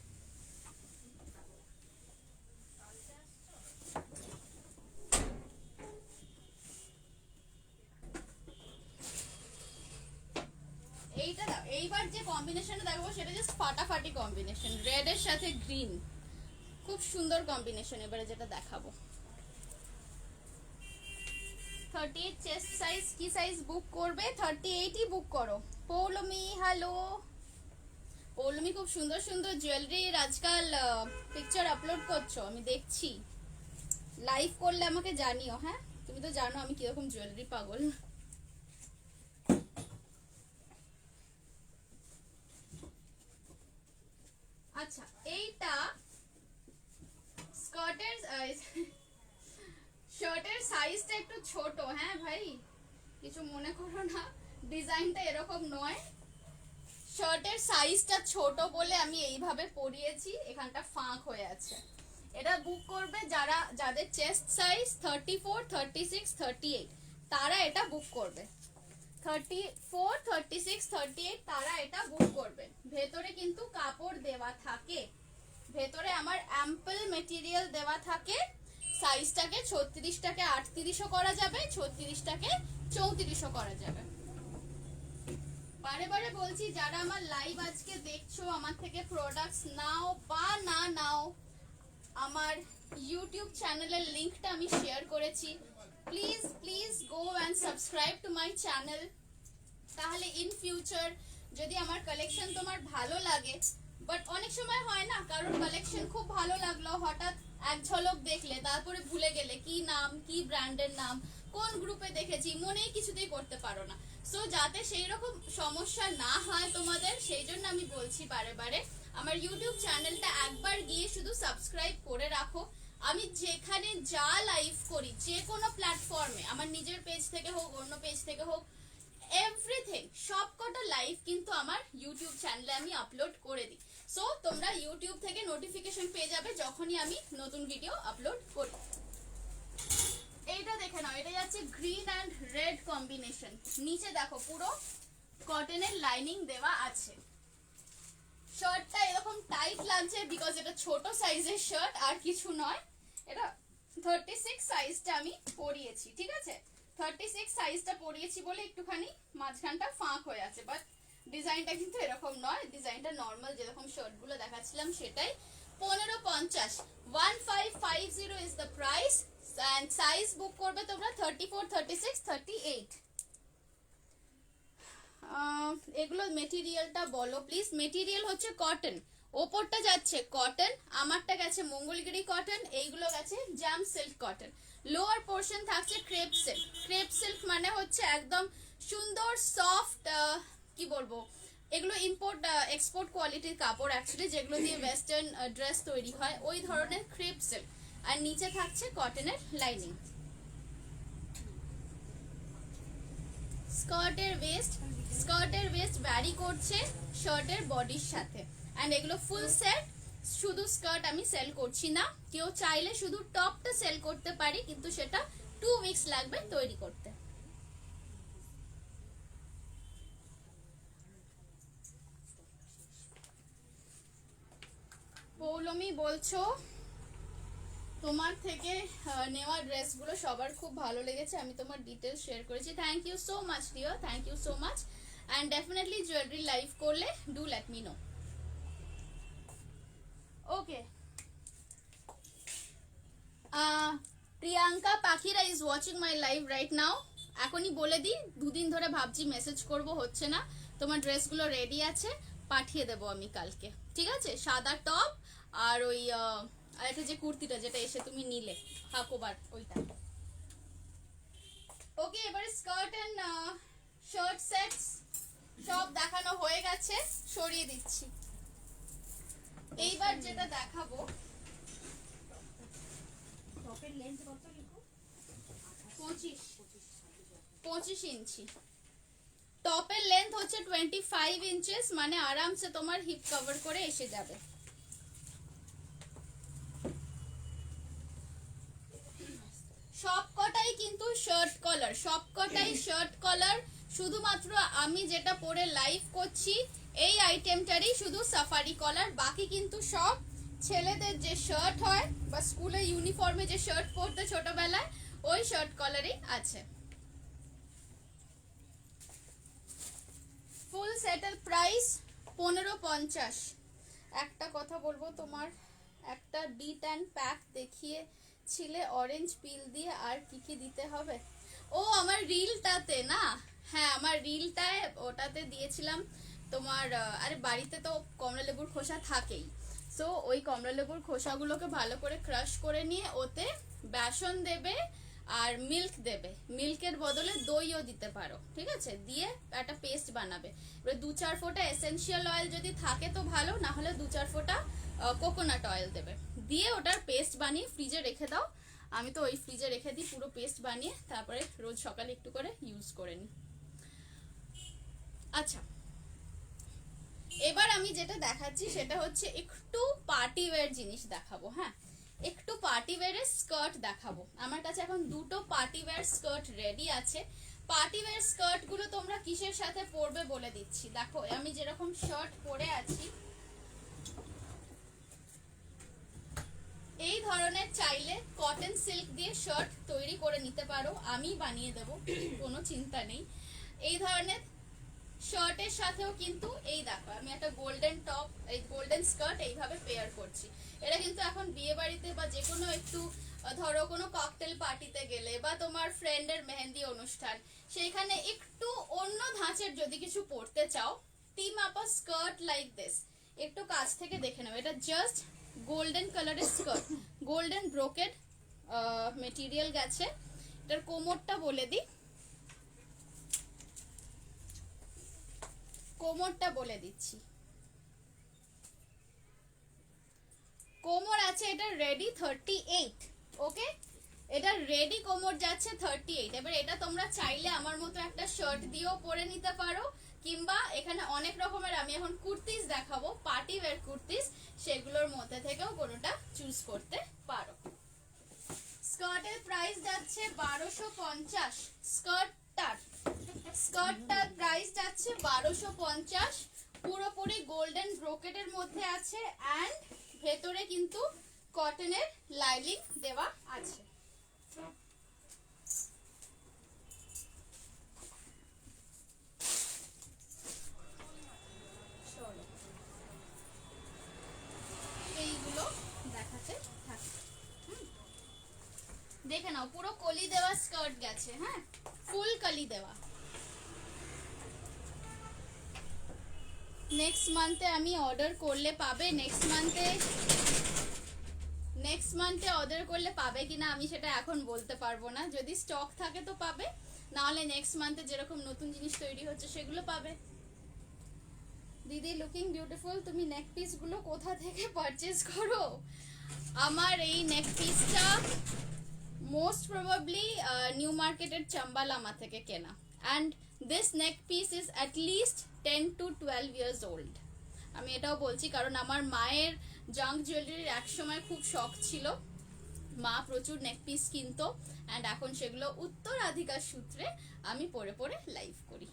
এইটা দাও। এইবার যে কম্বিনেশনটা দেখাবো সেটা জাস্ট ফাটাফাটি কম্বিনেশন, রেড এর সাথে গ্রিন, খুব সুন্দর কম্বিনেশন। এবারে যেটা দেখাবো 38 চেস্ট সাইজ, কি সাইজ বুক করবে? 38ই বুক করো। পৌলমি, হ্যালো পৌলমি, খুব সুন্দর সুন্দর জুয়েলারির আজকাল পিকচার আপলোড করছো, আমি দেখছি। লাইভ করলে আমাকে জানিও। হ্যাঁ, তুমি তো জানো আমি কিরকম জুয়েলারি পাগল। আচ্ছা, এইটা স্কার্টের শার্টের সাইজটা একটু ছোট। হ্যাঁ ভাই, কিছু মনে করো না, ডিজাইনটা এরকম নয়। শার্টের সাইজটা ছোট বলে আমি এইভাবে পরিয়েছি, এখানটা ফাঁক হয়ে আছে। এটা বুক করবে যাদের চেস্ট সাইজ 34, 36, 38 তারা এটা বুক করবে। 34, 36, 38 তারা এটা বুক করবে। ভেতরে কিন্তু কাপড় দেওয়া থাকে, ভেতরে আমার অ্যাম্পল মেটেরিয়াল দেওয়া থাকে। সাইজটাকে 36টাকে 38ও করা যাবে, 36টাকে 34ও করা যাবে। বারে বারে বলছি, যারা আমার লাইভ আজকে দেখছো, আমার থেকে প্রোডাক্টস নাও বা না নাও, আমার ইউটিউব চ্যানেলের লিংকটা আমি শেয়ার করেছি। Please please go and subscribe to my channel. তাহলে ইন ফিউচার যদি আমার কালেকশন তোমার ভালো লাগে, বাট অনেক সময় হয় না, কারোর কালেকশন খুব ভালো লাগলো, হঠাৎ এক ঝলক দেখলে তারপরে ভুলে গেলে কি নাম, কি ব্র্যান্ডের নাম, কোন গ্রুপে দেখেছি, মনেই কিছুতেই করতে পারো না। সো যাতে সেই রকম সমস্যা না হয় তোমাদের, সেই জন্য আমি বলছি বারে বারে আমার ইউটিউব চ্যানেলটা একবার গিয়ে শুধু সাবস্ক্রাইব করে রাখো। আমি যেখানে যা লাইভ করি, যে কোনো প্ল্যাটফর্মে, আমার নিজের পেজ থেকে হোক, অন্য পেজ থেকে হোক, এভরিথিং সবকটা লাইভ কিন্তু আমার ইউটিউব চ্যানেলে আমি আপলোড করে দিই। সো তোমরা ইউটিউব থেকে নোটিফিকেশন পেয়ে যাবে যখনই আমি নতুন ভিডিও আপলোড করি। এইটা দেখে নাও, এটা যাচ্ছে গ্রিন অ্যান্ড রেড কম্বিনেশন। নিচে দেখো পুরো কটনের লাইনিং দেওয়া আছে। শার্টটা এরকম টাইট লাগছে বিকজ এটা ছোট সাইজের শার্ট, আর কিছু নয়। এটা 36 সাইজটা আমি পরিয়েছি, ঠিক আছে? 36 সাইজটা পরিয়েছি বলে একটুখানি মাঝখানটা ফাঁক হয়ে আছে, বাট ডিজাইনটা কিন্তু এরকম নয়। ডিজাইনটা নর্মাল যেরকম শার্টগুলো দেখাচ্ছিলাম সেটাই। 1550 1550 is the price. And size book করবে তোমরা 34, 36, 38। এগুলো মেটেরিয়ালটা বলো প্লিজ। মেটেরিয়াল হচ্ছে কটন, ওপরটা যাচ্ছে কটন, আমারটা গেছে মঙ্গলগিরি কটন, এইগুলো গেছে জাম সিল্ক কটন। লোয়ার পোর্শন থাকছে ক্রেপ সিল্ক। ক্রেপ সিল্ক মানে হচ্ছে একদম সুন্দর সফট, কি বলবো, এগুলো ইম্পোর্ট এক্সপোর্ট কোয়ালিটির কাপড় অ্যাকচুয়ালি, যেগুলো দিয়ে ওয়েস্টার্ন ড্রেস তৈরি হয়, ওই ধরনের ক্রেপ সিল্ক। আর নিচে থাকছে কটনের লাইনিং। স্কার্টের ওয়েস্ট ভ্যারি করছে শার্টের বডির সাথে। এন্ড এগুলো ফুল সেট, শুধু স্কার্ট আমি সেল করছি না। কেউ চাইলে শুধু টপটা সেল করতে পারি, কিন্তু সেটা 2 উইকস লাগবে তৈরি করতে। পৌলমি বলছো তোমার থেকে নেওয়া ড্রেসগুলো সবার খুব ভালো লেগেছে, আমি তোমার ডিটেলস শেয়ার করেছি। Thank you so much dear, thank you so much. And definitely jewellery live করলে do let me know. Okay, Priyanka Pakhira is watching my live right now. এখনই বলে দিই, 2 দিন ধরে ভাবছি মেসেজ করব, হচ্ছে না। তোমার ড্রেসগুলো রেডি আছে, পাঠিয়ে দেবো আমি কালকে, ঠিক আছে? সাদা টপ আর ওই আর একটা যে কুর্তিটা যেটা এসে তুমি নিলে হাকোবার, ওইটা। ওকে, এবারে স্কার্ট এন্ড শার্ট সেটস সব দেখানো হয়ে গেছে, সরিয়ে দিচ্ছি। এইবার যেটা দেখাবো, টপের লেন্থ কত লিখো? 25 ইঞ্চি। টপের লেন্থ হচ্ছে 25 ইঞ্চেস, মানে আরামসে তোমার হিপ কভার করে এসে যাবে। সবকটাই কিন্তু শার্ট কলার, সবকটাই শার্ট কলার। শুধুমাত্র আমি যেটা পরে লাইভ করছি এই আইটেমটারই শুধু সাফারি কলার, বাকি কিন্তু সব ছেলেদের যে শার্ট হয় বা স্কুলে ইউনিফর্মে যে শার্ট পরতে ছোটবেলায়, ওই শার্ট কলারই আছে। ফুল সেটের প্রাইস 1550। একটা কথা বলবো, তোমার একটা ডিট অ্যান্ড প্যাক দেখিয়েছিলে অরেঞ্জ পিল দিয়ে, আর কি কি দিতে হবে? ও আমার রিলটাতে না, হ্যাঁ আমার রিলটায় ওটাতে দিয়েছিলাম তোমার। আরে বাড়িতে তো কমলা লেবুর খোসা থাকেই, সো ওই কমলা লেবুর খোসাগুলোকে ভালো করে ক্রাশ করে নিয়ে ওতে বেসন দেবে আর মিল্ক দেবে। মিল্কের বদলে দইও দিতে পারো, ঠিক আছে? দিয়ে একটা পেস্ট বানাবে। এবার 2-4 ফোঁটা এসেনশিয়াল অয়েল যদি থাকে তো ভালো, না হলে 2-4 ফোঁটা কোকোনাট অয়েল দেবে। দিয়ে ওটার পেস্ট বানিয়ে ফ্রিজে রেখে দাও। আমি তো ওই ফ্রিজে রেখে দিই পুরো পেস্ট বানিয়ে, তারপরে রোজ সকালে একটু করে ইউজ করে নিই। আচ্ছা, এবার আমি যেটা দেখাচ্ছি সেটা হচ্ছে একটু পার্টি ওয়্যার জিনিস দেখাবো। হ্যাঁ, পার্টি ওয়্যারের স্কার্ট দেখাবো। আমার কাছে এখন দুটো পার্টি ওয়্যার স্কার্ট রেডি আছে। পার্টি ওয়্যার স্কার্ট গুলো তোমরা কিসের সাথে পরবে বলে দিচ্ছি। দেখো আমি যেরকম শার্ট পরে আছি, এই ধরনের চাইলে কটন সিল্ক দিয়ে শার্ট তৈরি করে নিতে পারো, আমি বানিয়ে দেব, কোনো চিন্তা নেই। এই ধরনের শার্টের সাথেও কিন্তু এই দেখো আমি একটা গোল্ডেন টপ, এই গোল্ডেন স্কার্ট এইভাবে পেয়ার করছি। এটা কিন্তু এখন বিয়ে বাড়িতে বা যে কোনো একটু ধরো কোনো ককটেল পার্টিতে গেলে বা তোমার ফ্রেন্ডের মেহেন্দি অনুষ্ঠান, সেইখানে একটু অন্য ধাঁচের যদি কিছু পরতে চাও, team up a skirt like this. একটু কাছ থেকে দেখে নাও, এটা জাস্ট গোল্ডেন কালারের স্কার্ট, গোল্ডেন ব্রোকেড মেটেরিয়াল গেছে। এটার কোমরটা বলে দিই, কোমরটা বলে দিচ্ছি। কোমর আছে এটা রেডি 38, ওকে, এটা রেডি কোমর যাচ্ছে 38। এবার এটা তোমরা চাইলে আমার মতো একটা শার্ট দিয়েও পরে নিতে পারো, কিংবা এখানে অনেক রকমের আমি এখন কুর্তিস দেখাবো, পার্টি ওয়্যার কুর্তিস, সেগুলোর মধ্যে থেকেও কোনোটা চুজ করতে পারো। স্কার্টের প্রাইস যাচ্ছে 1250, স্কার্টটার প্রাইস যাচ্ছে 1250, পুরোপুরি গোল্ডেন ব্রোকেটের মধ্যে আছে অ্যান্ড ভেতরে কিন্তু কটনের লাইনিং দেওয়া আছে। এইগুলো দেখাতে থাকি, দেখে নাও পুরো কলি দেওয়া স্কার্ট গেছে, হ্যাঁ ফুল কলি দেওয়া। নেক্সট মান্থে আমি অর্ডার করলে পাবে, নেক্সট মান্থে অর্ডার করলে পাবে কিনা আমি সেটা এখন বলতে পারবো না। যদি স্টক থাকে তো পাবে, নাহলে নেক্সট মান্থে যেরকম নতুন জিনিস তৈরি হচ্ছে সেগুলো পাবে। দিদি লুকিং বিউটিফুল, তুমি নেক পিস গুলো কোথা থেকে পারচেজ করো? আমার এই নেক পিসটা মোস্ট প্রবাবলি নিউ মার্কেটের চাম্বালামা থেকে কেনা, and this neck piece is at least 10 to 12 years old। আমি এটাও বলছি কারণ আমার মায়ের জাঙ্ক জুয়েলারির এক সময় খুব শখ ছিল, মা প্রচুর নেক পিস কিনতো, অ্যান্ড এখন সেগুলো উত্তরাধিকার সূত্রে আমি পরে পরে লাইভ করি।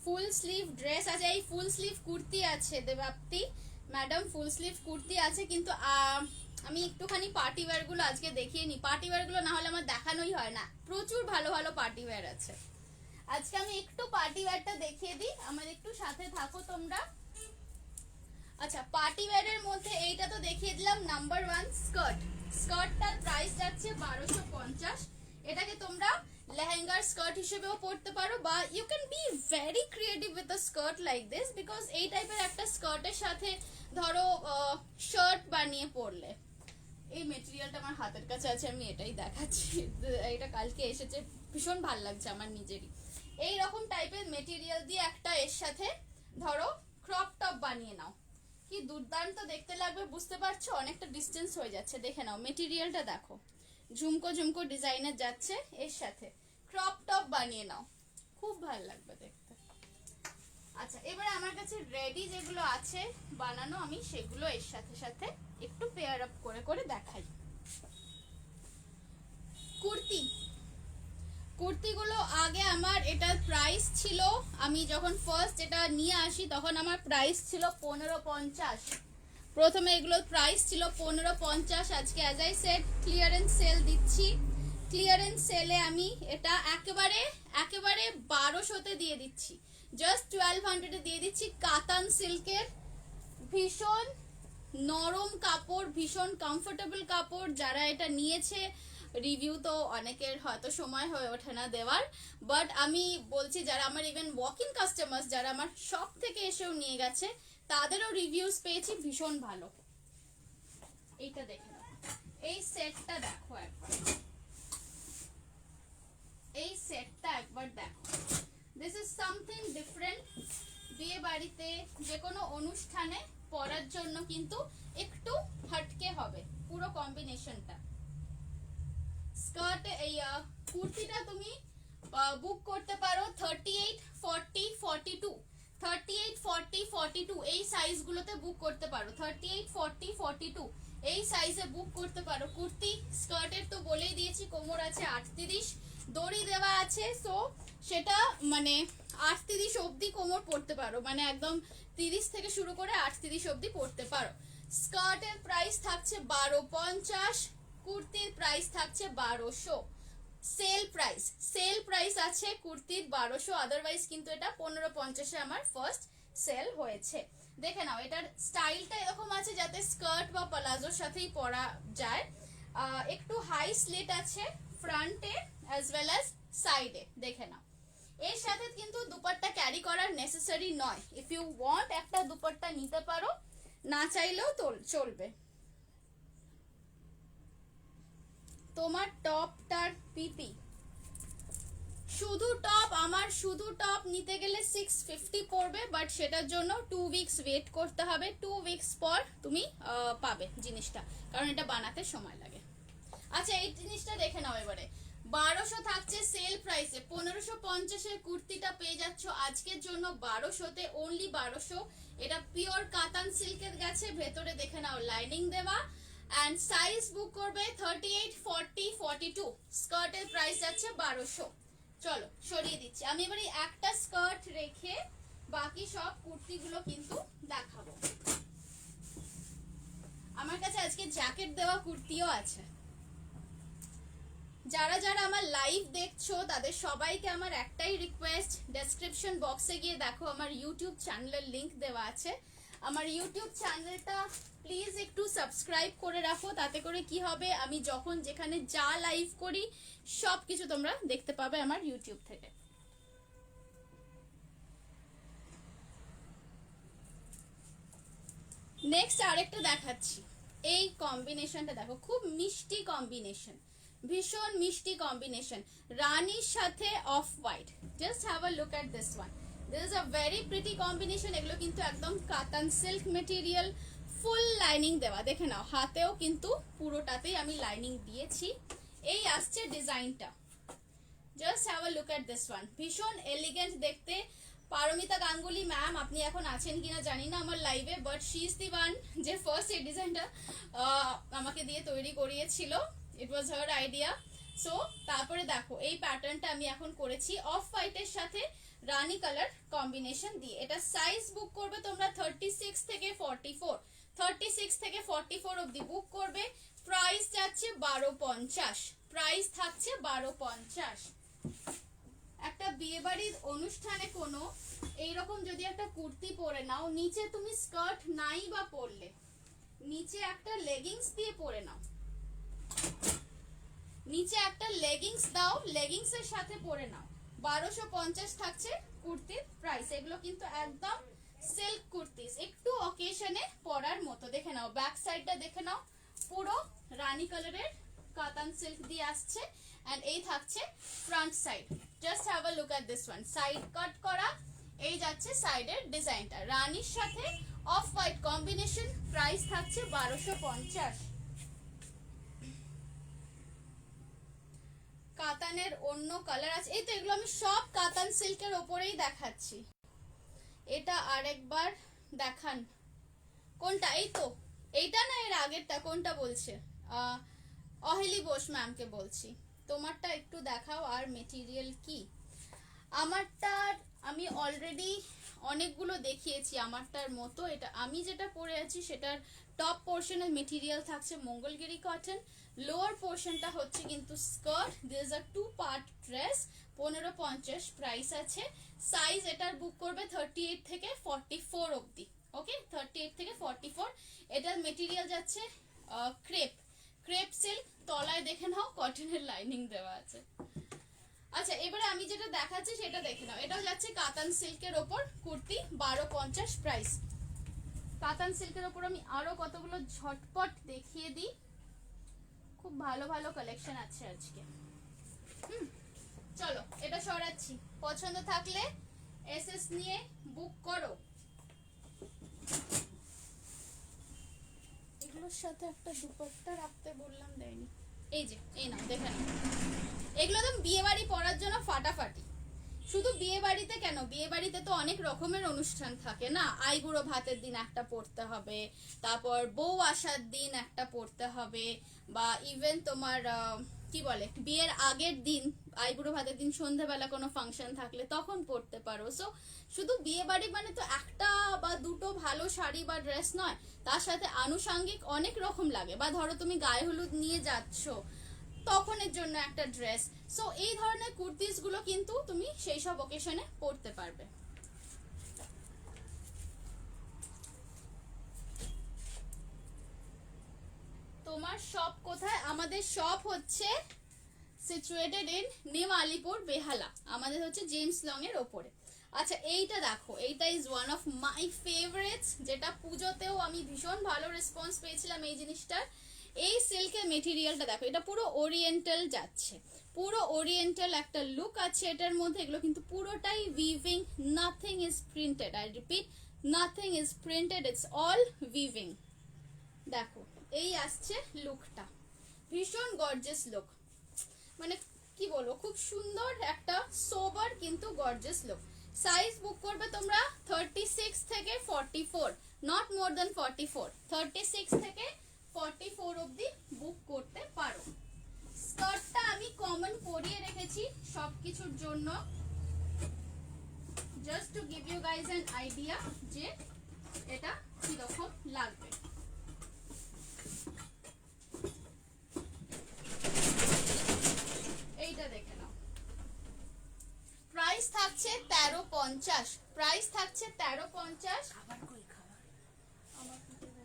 ফুল স্লিভ ড্রেস আছে, এই ফুল স্লিভ কুর্তি আছে দেবাপ্তি ম্যাডাম, ফুল স্লিভ কুর্তি আছে, কিন্তু আমি একটুখানি পার্টি ওয়্যার গুলো আজকে দেখিয়ে নি। পার্টি ওয়্যার গুলো না হলে আমার দেখানোই হয় না, প্রচুর ভালো ভালো পার্টি ওয়্যার আছে। আজকে আমি একটু পার্টি ওয়্যারটা দেখিয়ে দিই, আমার একটু সাথে থাকো তোমরা। আচ্ছা, পার্টি ওয়্যারের মধ্যে এইটা তো দেখিয়ে দিলাম, নাম্বার 1 স্কার্ট। স্কার্টটার প্রাইস যাচ্ছে 1250। এটাকে তোমরা লেহেঙ্গার স্কার্ট হিসেবেও পরতে পারো, বা you can be very creative with a skirt like this, because এই টাইপের একটা স্কার্টের সাথে ধরো শার্ট বানিয়ে পরলে। এই মেটেরিয়ালটা আমার হাতের কাছে আছে, আমি এটাই দেখাচ্ছি, এটা কালকে এসেছে, ভীষণ ভাল লাগছে আমার নিজেরই। এই রকম টাইপের মেটেরিয়াল দিয়ে একটা এর সাথে ধরো ক্রপ টপ বানিয়ে নাও, কি দুর্দান্ত দেখতে লাগবে, বুঝতে পারছো? অনেকটা ডিস্টেন্স হয়ে যাচ্ছে, দেখে নাও মেটেরিয়ালটা দেখো, ঝুমকো ঝুমকো ডিজাইনের যাচ্ছে, এর সাথে ক্রপ টপ বানিয়ে নাও, খুব ভালো লাগবে দেখতে। আচ্ছা, এবারে আমার কাছে রেডি যেগুলো আছে বানানো, আমি সেগুলো এর সাথে সাথে একটু পেয়ার আপ করে করে দেখাই। কুর্তিগুলো আগে আমার এটার প্রাইস ছিল, আমি যখন ফার্স্ট এটা নিয়ে আসি তখন আমার প্রাইস ছিল 1550। প্রথমে এগুলোর প্রাইস ছিল 1550, আজকে as I said clearance sale দিচ্ছি। ক্লিয়ারেন্স সেলে আমি এটা একেবারে 1200-তে দিয়ে দিচ্ছি, জাস্ট 1200-এ দিয়ে দিচ্ছি। কাতান সিল্কের ভীষণ নরম কাপড়, ভীষণ কমফোর্টেবল কাপড়। যারা এটা নিয়েছে রিভিউ তো অনেকের হয়তো সময় হয়ে ওঠে না দেওয়ার, বাট আমি বলছি যারা আমার ইভেন ওয়াক ইন কাস্টমার্স, যারা আমার শপ থেকে এসেও নিয়ে গেছে, তাদেরও রিভিউজ পেয়েছি ভীষণ ভালো। এইটা দেখে নাও, এই সেটটা দেখো একবার, এই সেটটা একবার দেখো, দিস ইজ সামথিং ডিফারেন্ট। বিয়ে বাড়িতে যে কোনো অনুষ্ঠানে পরার জন্য কিন্তু একটু হটকে হবে পুরো কম্বিনেশনটা। স্কার্ট, এই কুর্তিটা তুমি বুক করতে পারো 38, 40, 42, 38, 40, 42 এই সাইজগুলোতে বুক করতে পারো। 38, 40, 42 এই সাইজে বুক করতে পারো। কুর্তি স্কার্টের তো বলেই দিয়েছি কোমর আছে 38, দড়ি দেওয়া আছে, সো সেটা মানে 38 অবধি কোমর পড়তে পারো, মানে একদম 30 থেকে শুরু করে 38 অবধি পড়তে পারো। স্কার্টের প্রাইস থাকছে 1250, কুর্তির প্রাইস থাকছে 1200। সেল প্রাইস আছে কুর্তির 1200, আদারওয়াইজ কিন্তু এটা 1550-এ আমার ফার্স্ট সেল হয়েছে। দেখে নাও, এটার স্টাইলটা এরকম আছে যাতে স্কার্ট বা প্লাজোর সাথেই পরা যায়। একটু হাই স্লিট আছে ফ্রন্টে অ্যাজ ওয়েল অ্যাজ সাইডে, দেখে নাও। এর সাথে কিন্তু দুপাট্টা ক্যারি করার নেসেসারি নয়। ইফ ইউ ওয়ান্ট একটা দুপাট্টা নিতে পারো, না চাইলেও চলবে। তোমার টপটার পিপি শুধু টপ, আমার শুধু টপ নিতে গেলে 650 পড়বে, বাট সেটার জন্য 2 উইকস ওয়েট করতে হবে। 2 উইকস পর তুমি পাবে জিনিসটা, কারণ এটা বানাতে সময় লাগে। আচ্ছা, এই জিনিসটা দেখে নাও এবারে। 1200 থাকছে সেল প্রাইসে, 1550-এর কুর্তিটা পেয়ে যাচ্ছ আজকের জন্য 1200-তে, অনলি 1200। এটা পিওর কাতান সিল্কের গেছে, ভেতরে দেখে নাও লাইনিং দেওয়া। এন্ড সাইজ বুক করবে 38, 40, 42। স্কার্টের প্রাইস যাচ্ছে 1200। চলো সরিয়ে দিচ্ছি আমি এবারে একটা স্কার্ট রেখে বাকি সব কুর্তিগুলো কিন্তু দেখাবো। আমার কাছে আজকে জ্যাকেট দেওয়া কুর্তিও আছে। যারা যারা আমার লাইভ দেখছো তাদের সবাইকে আমার একটাই রিকোয়েস্ট, ডেসক্রিপশন বক্সে গিয়ে দেখো আমার ইউটিউব চ্যানেলের লিংক দেওয়া আছে। আমার ইউটিউব চ্যানেলটা প্লিজ একটু সাবস্ক্রাইব করে রাখো, তাতে করে কি হবে, আমি যখন যেখানে যা লাইভ করি সব কিছু তোমরা দেখতে পাবে আমার ইউটিউব থেকে। নেক্সট আরেকটা দেখাচ্ছি। এই কম্বিনেশনটা দেখো, খুব মিষ্টি কম্বিনেশন, ভীষণ মিষ্টি কম্বিনেশন, রানীর সাথে off white. Just have a look at this one, this is a very pretty combination. এগুলো কিন্তু একদম কাতান সিল্ক মেটেরিয়াল, ফুল লাইনিং দেওয়া, দেখে নাও হাতেও কিন্তু পুরোটাতেই আমি লাইনিং দিয়েছি। এই আসছে ডিজাইনটা, just have a look at this one, ভীষণ এলিগেন্ট দেখতে। পারমিতা গাঙ্গুলি ম্যাম, আপনি এখন আছেন কিনা জানি না আমার লাইভে, but she is the one যে ফার্স্ট এই ডিজাইনটা আমাকে দিয়ে তৈরি করিয়েছিল। ইট ওয়াজ হার আইডিয়া। সো তারপরে দেখো এই প্যাটার্নটা আমি এখন করেছি অফ হোয়াইটের সাথে রানী কালার কম্বিনেশন দিয়ে। এটা সাইজ বুক করবে তোমরা 36 থেকে 44, 36 থেকে 44 অবধি বুক করবে। প্রাইস যাচ্ছে 1250, প্রাইস থাকছে 1250। একটা বিয়ে বাড়ির অনুষ্ঠানে কোনো এইরকম যদি একটা কুর্তি পরে নাও, নিচে তুমি স্কার্ট নাই বা পরলে, নিচে একটা লেগিংস দিয়ে পরে নাও, নিচে একটা লেগিংস দাও, লেগিংস এর সাথে পরে নাও, 1250 থাকছে কুর্তির প্রাইস। এগুলো কিন্তু একদম সিল্ক কুর্তিস, একটু অকেশনে পরার মতো। দেখে নাও ব্যাক সাইডটা, দেখে নাও পুরো রানী কালারের কাতান সিল্ক দিয়ে আসছে। এন্ড এই থাকছে front side, just have a look at this one, side কাট করা। এই যাচ্ছে সাইডের ডিজাইনটা, রানীর সাথে অফ হোয়াইট কম্বিনেশন, প্রাইস থাকছে 1250। কাতানের অন্য কালার আছে, এই তো এগুলো আমি সব কাতান সিল্কের ওপরেই দেখাচ্ছি। এটা আরেকবার দেখান, কোনটা? এই তো এইটা না এর আগেরটা, কোনটা বলছে? অহেলি বোস ম্যামকে বলছি, তোমারটা একটু দেখাও আর মেটেরিয়াল কি। আমারটার আমি অলরেডি অনেকগুলো দেখিয়েছি আমারটার মতো। এটা আমি যেটা পরে আছি সেটার টপ পোর্শনের মেটেরিয়াল থাকছে মঙ্গলগিরি কটন, লোয়ার পোর্শনটা হচ্ছে কিন্তু skirt. This are 2 part dress, 1550 price আছে। সাইজ এটার বুক করবে 38 থেকে 44 অবধি। ওকে, 38 থেকে 44। এটার মেটেরিয়াল যাচ্ছে ক্রেপ সিল্ক, তলায় দেখে নাও কটনের লাইনিং দেওয়া আছে। আচ্ছা, এবারে আমি যেটা দেখাচ্ছি সেটা দেখে নাও, এটাও যাচ্ছে কাতান সিল্কের ওপর কুর্তি, 1250 প্রাইস। কাতান সিল্কের ওপর আমি আরো কতগুলো ঝটপট দেখিয়ে দিই, খুব ভালো ভালো কালেকশন আছে আজকে। চলো এটা সরাচ্ছি, পছন্দ থাকলে এসএস নিয়ে বুক করো। এগুলোর সাথে একটা দুপাট্টা রাখতে বললাম, দেয়নি। এই যে এই নাও, দেখে নাও, এগুলো তো বিয়ে বাড়ি পরার জন্য ফাটাফাটি। শুধু বিয়ে বাড়িতে কেন, বিয়ে বাড়িতে তো অনেক রকমের অনুষ্ঠান থাকে না, আইবুড়ো ভাতের দিন একটা পরতে হবে, তারপর বউ আসার দিন একটা পরতে হবে, বা ইভেন তোমার কি বলে বিয়ের আগের দিন আইবুড়ো ভাতের দিন সন্ধ্যাবেলা কোনো ফাংশন থাকলে তখন পরতে পারো। সো শুধু বিয়ে বাড়ি মানে তো একটা বা দুটো ভালো শাড়ি বা ড্রেস নয়, তার সাথে আনুষাঙ্গিক অনেক রকম লাগে। বা ধরো তুমি গায়ে হলুদ নিয়ে যাচ্ছ, তখনের জন্য একটা ড্রেস। সো এই ধরনের কুর্তিস গুলো কিন্তু তুমি সেই সব অকেশনে পরতে পারবে। তোমার শপ কোথায়? আমাদের শপ হচ্ছে সিচুয়েটেড ইন নিউ আলিপুর বেহালা, আমাদের হচ্ছে জেমস লং এর ওপরে। আচ্ছা এইটা দেখো, এইটা is one of my favourites, যেটা পুজোতেও আমি ভীষণ ভালো রেসপন্স পেয়েছিলাম এই জিনিসটার। এই সিল্কের মেটেরিয়ালটা দেখো, এটা পুরো ওরিয়েন্টাল যাচ্ছে, পুরো ওরিয়েন্টাল একটা লুক আছে এটার মধ্যে। এগুলো কিন্তু পুরোটাই weaving, nothing is printed, I repeat nothing is printed, it's all weaving. দেখো এই আসছে লুকটা, ভীষণ গর্জিয়াস লুক, মানে কি বলবো, খুব সুন্দর একটা সোবার কিন্তু গর্জিয়াস লুক। সাইজ বুক করবে তোমরা 36 থেকে 44, নট মোর দেন 44, 36 থেকে 44 অবধি বুক করতে পারো। স্কার্টটা আমি কমন পরিয়ে রেখেছি সবকিছুর জন্য, just to give you guys an idea যে এটা কিরকম লাগবে। এইটা দেখে নাও, প্রাইস থাকছে 1350, প্রাইস থাকছে 1350। খাবার কই খাবার? আমার কি দেবো?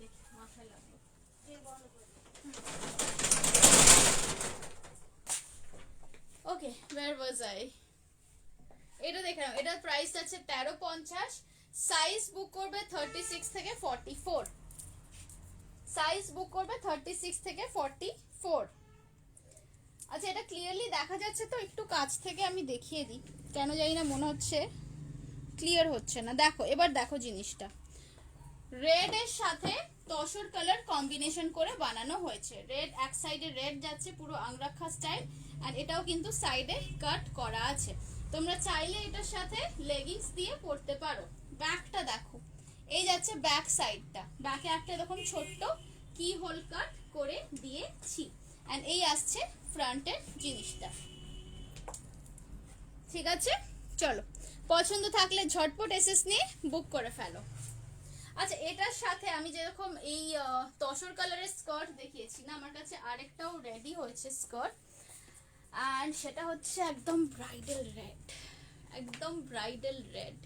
দেখি মাথায় লাগলো। ওকে, where was I? এটা দেখে নাও, এটার প্রাইস আছে 1350, সাইজ বুক করবে 36 থেকে 44, সাইজ বুক করবে 36 থেকে 44। আচ্ছা এটা ক্লিয়ারলি দেখা যাচ্ছে তো? একটু কাছ থেকে আমি দেখিয়ে দিই, কেন জানি না মনে হচ্ছে ক্লিয়ার হচ্ছে না। দেখো এবার দেখো জিনিসটা, রেড এর সাথে তসর কালার কম্বিনেশন করে বানানো হয়েছে। রেড এক সাইডে রেড যাচ্ছে পুরো আংরাক্ষা স্টাইল, আর এটাও কিন্তু সাইডে কাট করা আছে। তোমরা চাইলে এটার সাথে লেগিংস দিয়ে পরতে পারো। ব্যাকটা দেখো, এই যাচ্ছে ব্যাক সাইডটা, ব্যাকে একটা এরকম ছোট্ট কি হোল কাট করে দিয়েছি, এন্ড এই আসছে ফ্রন্টের জিনিসটা। ঠিক আছে, চলো পছন্দ থাকলে ঝটপট এসএস নিয়ে বুক করে ফেলো। আচ্ছা এটার সাথে আমি যেরকম এই তসর কালারের স্কার্ট দেখিয়েছি না, আমার কাছে আরেকটাও রেডি হয়েছে স্কার্ট, অ্যান্ড সেটা হচ্ছে একদম ব্রাইডাল রেড, একদম ব্রাইডাল রেড।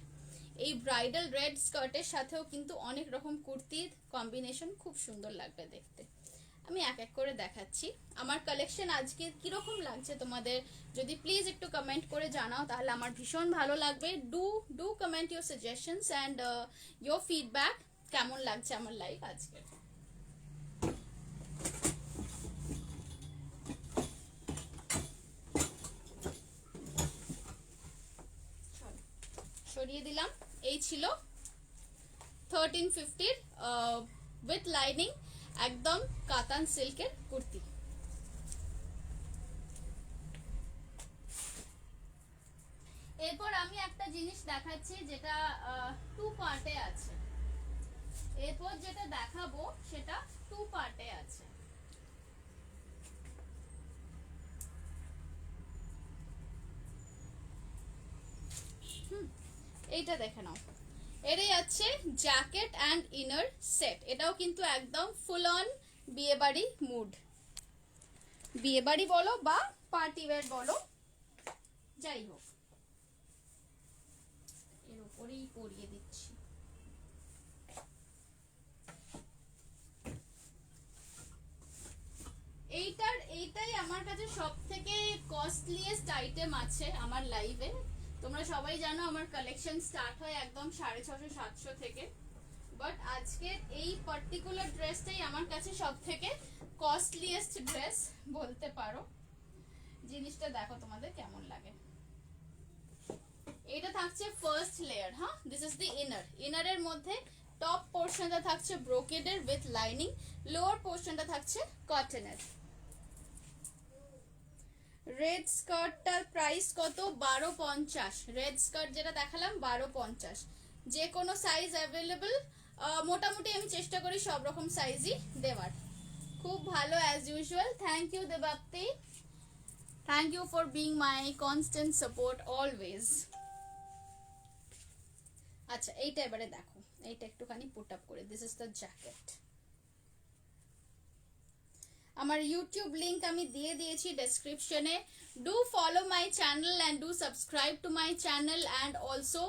এই ব্রাইডাল রেড স্কার্টের সাথেও কিন্তু অনেক রকম কুর্তির কম্বিনেশন খুব সুন্দর লাগবে দেখতে। আমি এক এক করে দেখাচ্ছি আমার কালেকশন আজকে কিরকম লাগছে তোমাদের। যদি প্লিজ একটু কমেন্ট করে জানাও তাহলে আমার ভীষণ ভালো লাগবে। Do comment your suggestions and your feedback, কেমন লাগছে আমার লাইভ আজকে। সরিয়ে দিলাম। এই ছিল 1350 উইথ লাইনিং, একদম কাতান সিল্কের কুর্তি। এরপর আমি একটা জিনিস দেখাচ্ছি যেটা 2 পার্টে আছে। এরপর যেটা দেখাবো সেটা 2 পার্টে আছে। এইটা দেখে নাও, এটাই আছে জ্যাকেট অ্যান্ড ইনার সেট। এটাও কিন্তু একদম ফুল অন বিয়েবাড়ি মুড, বিয়েবাড়ি বলো বা পার্টি ওয়্যার বলো, যাই হোক এর উপরেই পরিয়ে দিচ্ছি। এইটাই আমার কাছে সব থেকে কস্টলিয়েস্ট আইটেম আছে আমার লাইভে। তোমরা সবাই জানো আমার কালেকশন স্টার্ট হয় একদম 650-700 থেকে। বাট আজকে এই পার্টিকুলার ড্রেসটাই আমার কাছে সব থেকে কস্টলিয়েস্ট ড্রেস বলতে পারো। জিনিসটা দেখো তোমাদের কেমন লাগে। এটা থাকছে ফার্স্ট লেয়ার, হ্যাঁ, দিস ইজ দি ইনারের মধ্যে টপ পোর্শনটা থাকছে ব্রোকেডের উইথ লাইনিং, লোয়ার পোর্শনটা থাকছে কটনের। রেড স্কার্টটার প্রাইস কত? 12.50। রেড স্কার্ট যেটা দেখালাম 12.50। যে কোনো সাইজ অ্যাভেলেবল, মোটামুটি আমি চেষ্টা করি সব রকম সাইজই দেওয়ার। খুব ভালো as usual. Thank you Debapti, thank you for being my constant support always. আচ্ছা এইটা এবারে দেখো, এইটা একটুখানি পুট আপ করে, দিস ইজ দ্য জ্যাকেট। আমার ইউটিউব লিংক আমি দিয়ে দিয়েছি ডেসক্রিপশনে। Do follow my channel and do subscribe to my channel and also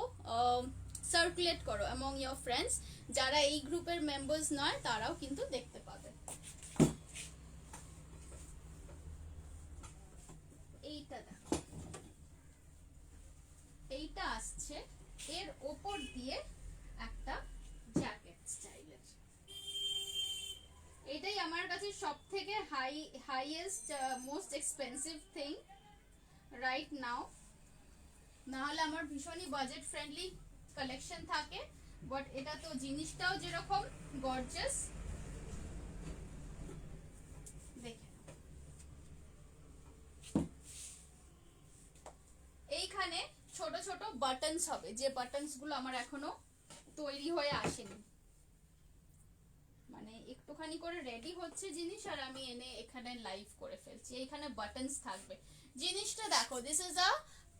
circulate করো অ্যামং ইয়োর ফ্রেন্ডস। যারা এই গ্রুপের মেম্বার্স নয় তারাও কিন্তু দেখতে পাবে। এইটা দেখো, এইটা আসছে এর ওপর দিয়ে একটা জ্যাকেট স্টাইলের। এটাই আমার কাছে সব থেকে highest most expensive thing right now. নাহলে আমার ভীষণই বাজেট ফ্রেন্ডলি কালেকশন থাকে, বাট এটা তো জিনিসটাও যেরকম গর্জাস। দেখে এইখানে ছোট ছোট বাটনস হবে, যে বাটনস গুলো আমার এখনো তৈরি হয়ে আসেনি। মানে একটুখানি করে রেডি হচ্ছে জিনিস আর আমি এনে এখানে লাইভ করে ফেলছি। এখানে বাটনস থাকবে। জিনিসটা দেখো, this is a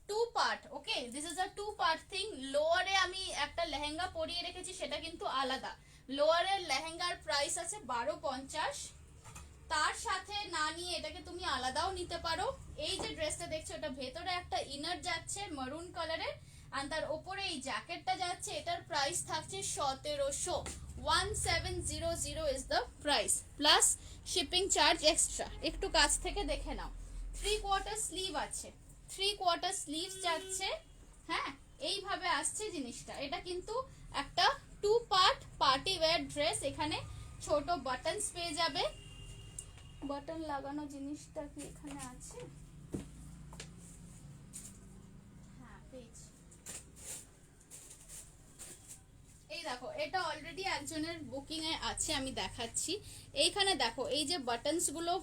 two part, okay, this is a two part thing. লোয়ারে আমি একটা লেহেঙ্গা পরিয়ে রেখেছি, সেটা কিন্তু আলাদা। লোয়ারের লেহেঙ্গার প্রাইস আছে 12.50। তার সাথে না নিয়ে এটাকে তুমি আলাদাও নিতে পারো। এই যে ড্রেসটা দেখছো, এটা ভেতরে একটা ইনার যাচ্ছে মারুন কালারের, আর তার উপরে এই জ্যাকেটটা যাচ্ছে। এটার প্রাইস থাকছে 1700। 1700 is the price, plus shipping charge extra. একটু কাছ থেকে দেখে নাও। 3/4 স্লিভ আছে, 3/4 স্লিভস যাচ্ছে। হ্যাঁ, এইভাবে আসছে জিনিসটা। এটা কিন্তু একটা two part party wear dress. এখানে ছোট বাটনস পেয়ে যাবে। বাটন লাগানো জিনিসটা কি এখানে আছে? হ্যাঁ, পেয়েছি। এই দেখো, এটা অলরেডি একজনের বুকিং এ আছে, আমি দেখাচ্ছি। এইখানে দেখো, এই যে বাটনস গুলো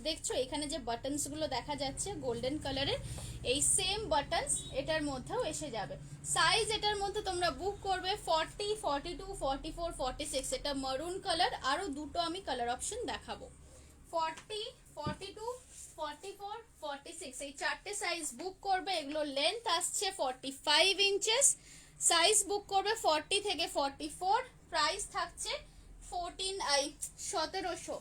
দেখছো, এখানে যে বাটনস গুলো দেখা যাচ্ছে গোল্ডেন কালারের, এই সেম বাটনস এটার মধ্যেও এসে যাবে। সাইজ এটার মধ্যে তোমরা বুক করবে 40, 42, 44, 46। এটা মারুন কালার। আরো দুটো আমি কালার অপশন দেখাবো। 40, 42, 44, 46 এই চারটে সাইজ বুক করবে। এগুলো লেন্থ আসছে 45 ইঞ্চেস। সাইজ বুক করবে 40 থেকে 44। প্রাইস থাকছে 1700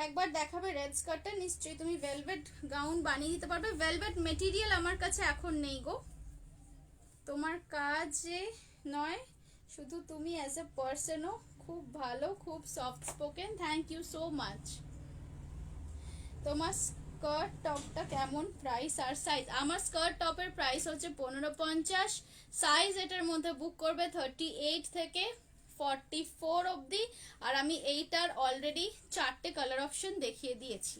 একবার দেখাবে রেড স্কার্টটা, নিশ্চয়ই তুমি ভেলভেট গাউন বানিয়ে দিতে পারবে। ভেলভেট মেটেরিয়াল আমার কাছে এখন নেই গো। তোমার কাজে নয়, শুধু তুমি অ্যাজ এ পার্সনও খুব ভালো, খুব soft spoken. Thank you so much. তোমার স্কার্ট টপটা কেমন, প্রাইস আর সাইজ? আমার স্কার্ট টপের প্রাইস হচ্ছে 15.50। সাইজ এটার মধ্যে বুক করবে 38 থেকে 44 অবধি। আর আমি এইটার অলরেডি চারটে কালার অপশন দেখিয়ে দিয়েছি।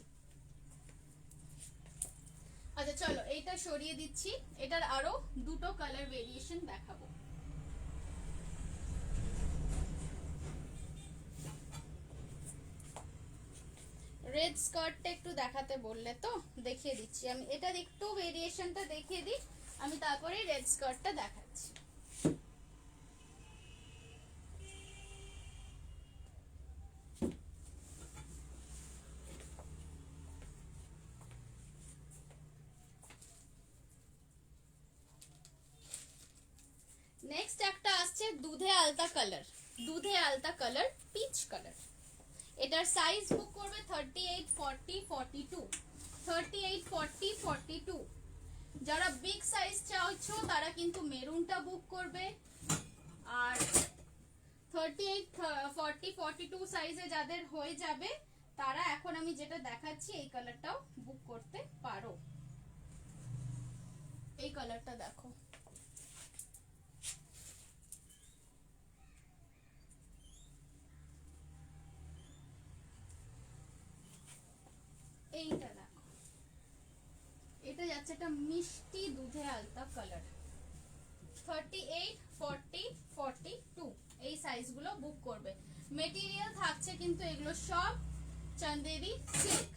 আচ্ছা চলো, এইটা সরিয়ে দিচ্ছি। এটার আরো দুটো কালার ভেরিয়েশন দেখাবো। রেড স্কার্টটা একটু দেখাতে বললে তো দেখিয়ে দিচ্ছি আমি। এটার একটু ভেরিয়েশনটা দেখিয়ে দিই, আমি তারপরে রেড স্কার্টটা দেখাচ্ছি। নেক্সট একটা আসছে দুধে আলতা কালার, দুধে আলতা কালার, পিচ কালার। এটার সাইজ বুক করবে 38, 40, 42। 38, 40, 42। যারা বিগ সাইজ চাইছো তারা কিন্তু মেরুনটা বুক করবে। আর 38, 40, 42 সাইজে যাদের হয়ে যাবে তারা এখন আমি যেটা দেখাচ্ছি এই কালারটাও বুক করতে পারো। এই কালারটা দেখো, যাচ্ছে একটা মিষ্টি দুধে আলতা কালার, 38, 40, 42 এই সাইজগুলো বুক করবে। মেটেরিয়াল থাকছে কিন্তু এগুলো সব চন্দেরি সিল্ক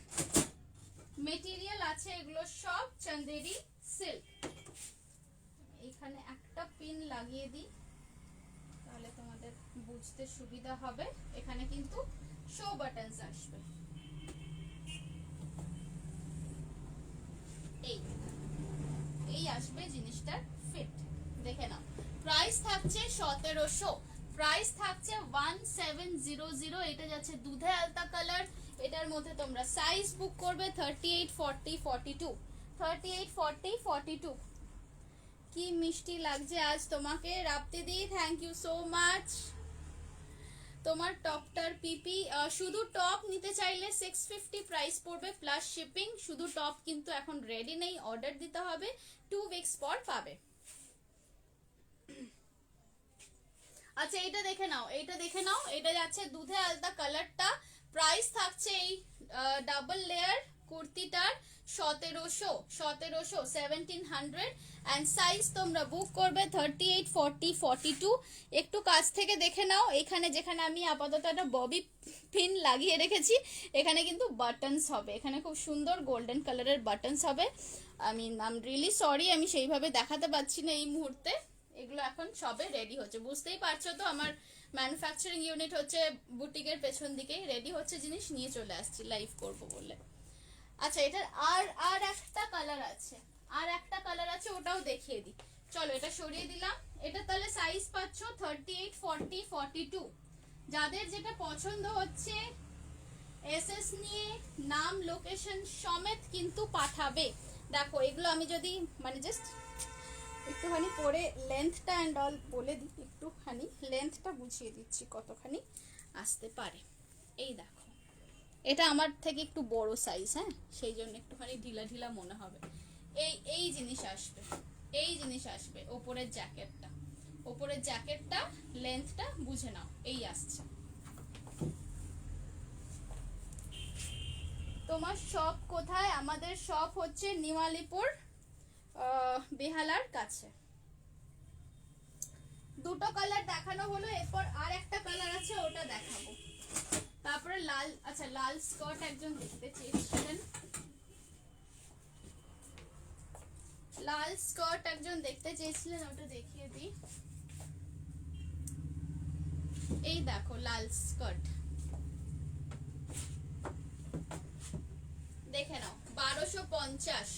মেটেরিয়াল আছে, এগুলো সব চন্দেরি সিল্ক। এখানে একটা পিন লাগিয়ে দিই তাহলে তোমাদের বুঝতে সুবিধা হবে। এখানে কিন্তু শো বাটনস আসবে, এই এই আসবে জিনিসটার ফিট, দেখে নাও। প্রাইস থাকছে 1700, প্রাইস থাকছে 1700। এটা যাচ্ছে দুধে আলতা কালার, এটার মধ্যে তোমরা সাইজ বুক করবে 38, 40, 42, 38, 40, 42। কি মিষ্টি লাগছে আজ তোমাকে রাপ্তি দি, থ্যাংক ইউ সো মাচ। তোমার টপটার পিপি শুধু টপ নিতে চাইলে 650 প্রাইস পড়বে প্লাস শিপিং। শুধু টপ কিন্তু এখন রেডি নেই, অর্ডার দিতে হবে, 2 উইকস পর পাবে। আচ্ছা এইটা দেখে নাও, এইটা দেখে নাও, এটা যাচ্ছে দুধে আলতা কালারটা। প্রাইস থাকছে এই ডাবল লেয়ার কুর্তিটার 1700 এন্ড সাইজ তোমরা বুক করবে 38, 40, 42। একটু কাছ থেকে দেখে নাও, এখানে যেখানে আমি আপাতত একটা ববি পিন লাগিয়ে রেখেছি এখানে কিন্তু বাটনস হবে, এখানে খুব সুন্দর গোল্ডেন কালারের বাটনস হবে। আই এম রিয়েলি সরি আমি সেইভাবে দেখাতে পাচ্ছি না এই মুহূর্তে, এগুলো এখন সবে রেডি হচ্ছে। বুঝতেই পারছো তো আমার ম্যানুফ্যাকচারিং ইউনিট হচ্ছে বুটিকের পেছন দিকেই, রেডি হচ্ছে জিনিস, নিয়ে চলে আসছি লাইভ করব বলে। আচ্ছা এটার আর একটা কালার আছে, আর একটা কালার আছে, ওটাও দেখিয়ে দিই। চলো এটা সরিয়ে দিলাম। এটা তাহলে সাইজ পাচ্ছ 38, 40, 42। যাদের যেটা পছন্দ হচ্ছে এসএস নিয়ে নাম লোকেশন সমেত কিন্তু পাঠাবে। দেখো এগুলো আমি যদি মানে জাস্ট একটুখানি পরে লেন্থটা অ্যান্ড অল বলে দিই, একটুখানি লেন্থটা বুঝিয়ে দিচ্ছি কতখানি আসতে পারে। এই দেখো এটা আমার থেকে একটু বড় সাইজ, হ্যাঁ সেই জন্য একটুখানি ঢিলা ঢিলা মনে হবে। এই জিনিস আসবে, এই জিনিস আসবে। ওপরের জ্যাকেটটা লেন্থটা বুঝে নাও, এই আসছে। তোমার শপ কোথায়? আমাদের শপ হচ্ছে নিউ আলিপুর বেহালার কাছে। দুটো কালার দেখানো হলো, এরপর আর একটা কালার আছে ওটা দেখাবো। তারপরে লাল, আচ্ছা লাল স্কার্ট একজন দেখতে চেয়েছিলেন, লাল স্কার্ট একজন দেখতে চেয়েছিলেন, ওটা দেখিয়ে দিই। এই দেখো লাল স্কার্ট, দেখে নাও 1250,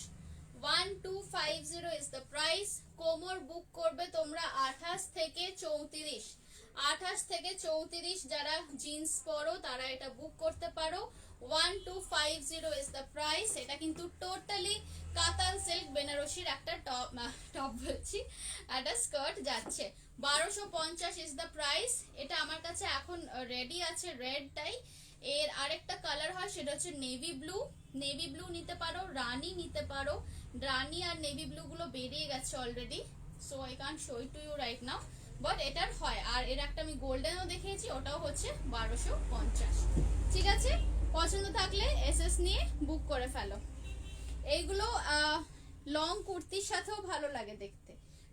1250 ইজ দ্য প্রাইস। কোমর বুক করবে তোমরা 28 থেকে 34, 28 থেকে 34 যারা জিন্স পরো তারা এটা বুক করতে পারো। 1250 ইজ দ্য প্রাইস। এটা কিন্তু টোটালি কাতান সিল্ক বেনারসির একটা টপ বলছি, একটা স্কার্ট যাচ্ছে। 1250 ইজ দ্য প্রাইস। এটা আমার কাছে এখন রেডি আছে রেডটাই। এর আরেকটা কালার হয় সেটা হচ্ছে নেভি ব্লু, নেভি ব্লু নিতে পারো, রানী নিতে পারো। রানী আর নেভি ব্লু গুলো বেরিয়ে গেছে already, so I can't show it to you right now, but এটার হয়। আর এর একটা আমি গোল্ডেনও দেখিয়েছি, ওটাও হচ্ছে 1250। ঠিক আছে, পছন্দ থাকলে এসএস নিয়ে বুক করে ফেলো। এইগুলো লং কুর্তির সাথেও ভালো লাগে দেখতে,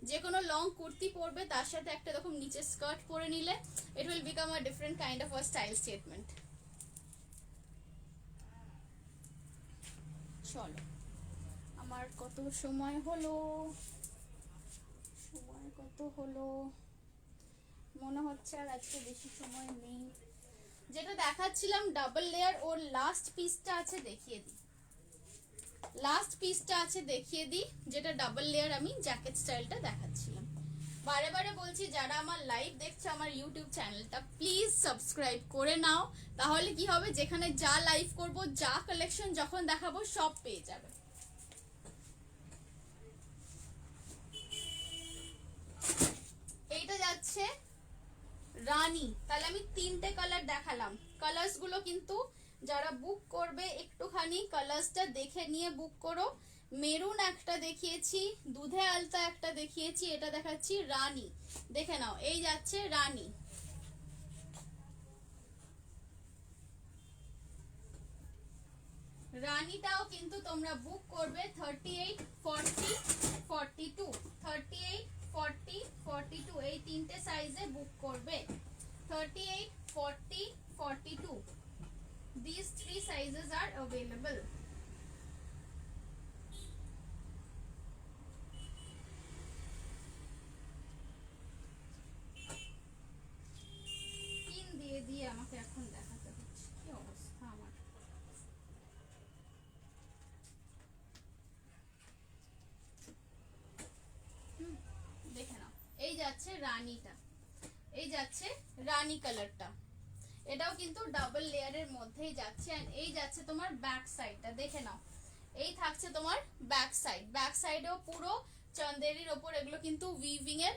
যে কোনো লং কুর্তি পরবে তার সাথে একটা এরকম নিচে স্কার্ট পরে নিলে it will become a different kind of a style statement. চলো আমার কত সময় হলো, সময় কত হলো মনে হচ্ছে আর আজকে বেশি সময় নেই। যেটা দেখাচ্ছিলাম ডাবল লেয়ার, ওর লাস্ট পিসটা আছে দেখিয়ে দিই, লাস্ট পিসটা আছে দেখিয়ে দিই, যেটা ডাবল লেয়ার আমি জ্যাকেট স্টাইলটা দেখাচ্ছিলাম। বারে বারে বলছি যারা আমার লাইভ দেখছে আমার ইউটিউব চ্যানেলটা প্লিজ সাবস্ক্রাইব করে নাও, তাহলে কি হবে যেখানে যা লাইভ করব যা কালেকশন যখন দেখাবো সব পেয়ে যাবে। এইটা যাচ্ছে রানী, তাহলে আমি 3টে কালার দেখালাম। কালার্স গুলো কিন্তু যারা বুক করবে একটুখানি কালার্সটা দেখে নিয়ে বুক করো। মেরুন একটা দেখিয়েছি, দুধে আলতা একটা দেখিয়েছি, এটা দেখাচ্ছি রানী, দেখে নাও। এই যাচ্ছে রানী, রানীটাও কিন্তু তোমরা বুক করবে 38 40 42 38 40 42 এই তিনটে সাইজে বুক করবে 38 40 42 these three sizes are available pin দিয়ে দিয়ে আমাকে এখন দেখাতে হচ্ছে কি অবস্থা আমার দেখে নাও এই যাচ্ছে রানীটা এই যাচ্ছে রানী কালারটা এটাও কিন্তু ডাবল লেয়ারের মধ্যেই যাচ্ছে এন্ড এই যাচ্ছে তোমার ব্যাক সাইডটা দেখে নাও এই থাকছে তোমার ব্যাক সাইডেও পুরো চন্দেরির ওপর এগুলো কিন্তু উইভিং এর